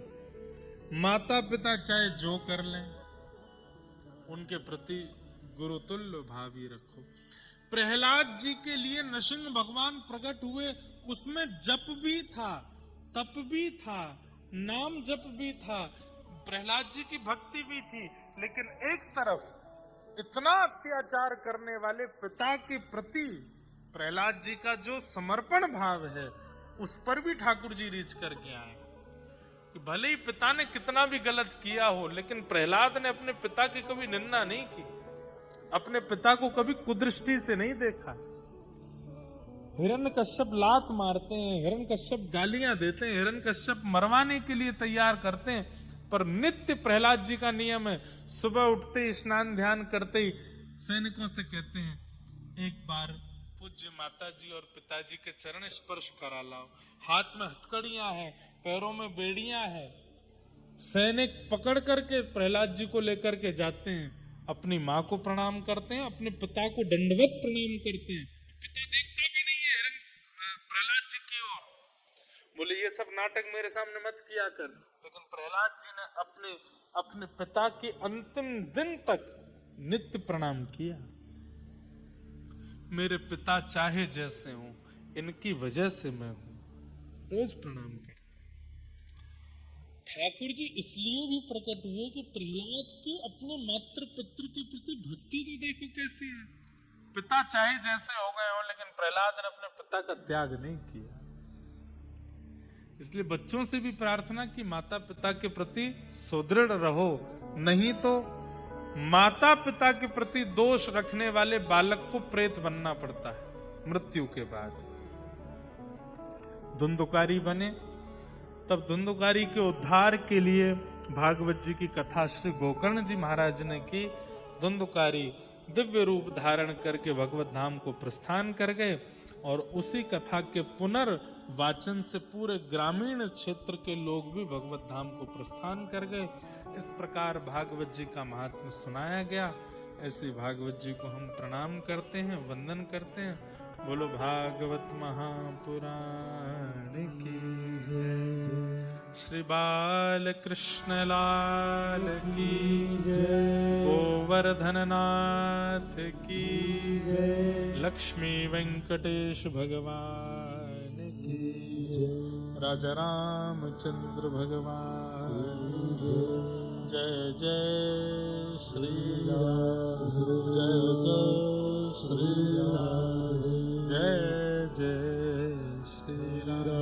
माता पिता चाहे जो कर लें, उनके प्रति गुरुतुल्य भाव ही रखो। प्रहलाद जी के लिए नृसिंह भगवान प्रकट हुए, उसमें जप भी था, तप भी था, नाम जप भी था, प्रहलाद जी की भक्ति भी थी। लेकिन एक तरफ इतना अत्याचार करने वाले पिता के प्रति प्रहलाद जी का जो समर्पण भाव है, उस पर भी ठाकुर जी रीच करके आए कि भले ही पिता ने कितना भी गलत किया हो, लेकिन प्रहलाद ने अपने पिता की कभी निंदा नहीं की, अपने पिता को कभी कुदृष्टि से नहीं देखा। हिरण्यकश्यप लात मारते हैं, हिरण्यकश्यप गालियां देते हैं, हिरण्यकश्यप मरवाने के लिए तैयार करते हैं, पर नित्य प्रहलाद जी का नियम है, सुबह उठते ही स्नान ध्यान करते ही सैनिकों से कहते हैं, एक बार पूज्य माता जी और पिताजी के चरण स्पर्श करा लाओ। हाथ में हथकड़ियां हैं, पैरों में बेड़ियां हैं। सैनिक पकड़ करके प्रहलाद जी को लेकर के जाते हैं, अपनी माँ को प्रणाम करते हैं, अपने पिता को दंडवत प्रणाम करते हैं। पिता देखता भी नहीं है प्रहलाद जी की ओर, बोले ये सब नाटक मेरे सामने मत किया कर। लेकिन प्रहलाद जी ने अपने पिता के अंतिम दिन तक नित्य प्रणाम किया। मेरे पिता चाहे जैसे हों, इनकी वजह से मैं हूं, रोज प्रणाम करते। ठाकुर जी इसलिए भी प्रकट हुए कि प्रहलाद की अपने मात्र पितृ के प्रति भक्ति तो देखो कैसी है। पिता चाहे जैसे हो गए हो, लेकिन प्रहलाद ने अपने पिता का त्याग नहीं किया। इसलिए बच्चों से भी प्रार्थना कि माता पिता के प्रति सुदृढ़ रहो, नहीं तो माता पिता के प्रति दोष रखने वाले बालक को प्रेत बनना पड़ता है मृत्यु के बाद। धुंधुकारी बने, तब धुंधुकारी के उद्धार के लिए भागवत जी की कथा श्री गोकर्ण जी महाराज ने की। धुंधुकारी दिव्य रूप धारण करके भगवत धाम को प्रस्थान कर गए, और उसी कथा के पुनर्वाचन से पूरे ग्रामीण क्षेत्र के लोग भी भगवत धाम को प्रस्थान कर गए। इस प्रकार भागवत जी का महात्म्य सुनाया गया। ऐसे भागवत जी को हम प्रणाम करते हैं, वंदन करते हैं। बोलो भागवत महापुराण की जय। श्री बाल कृष्ण लाल की जय। गोवर्धन नाथ की जय। लक्ष्मी वेंकटेश भगवान की जय। राजा रामचंद्र भगवान जय जय श्री राम। जय जय श्री राम। जय जय श्री राम।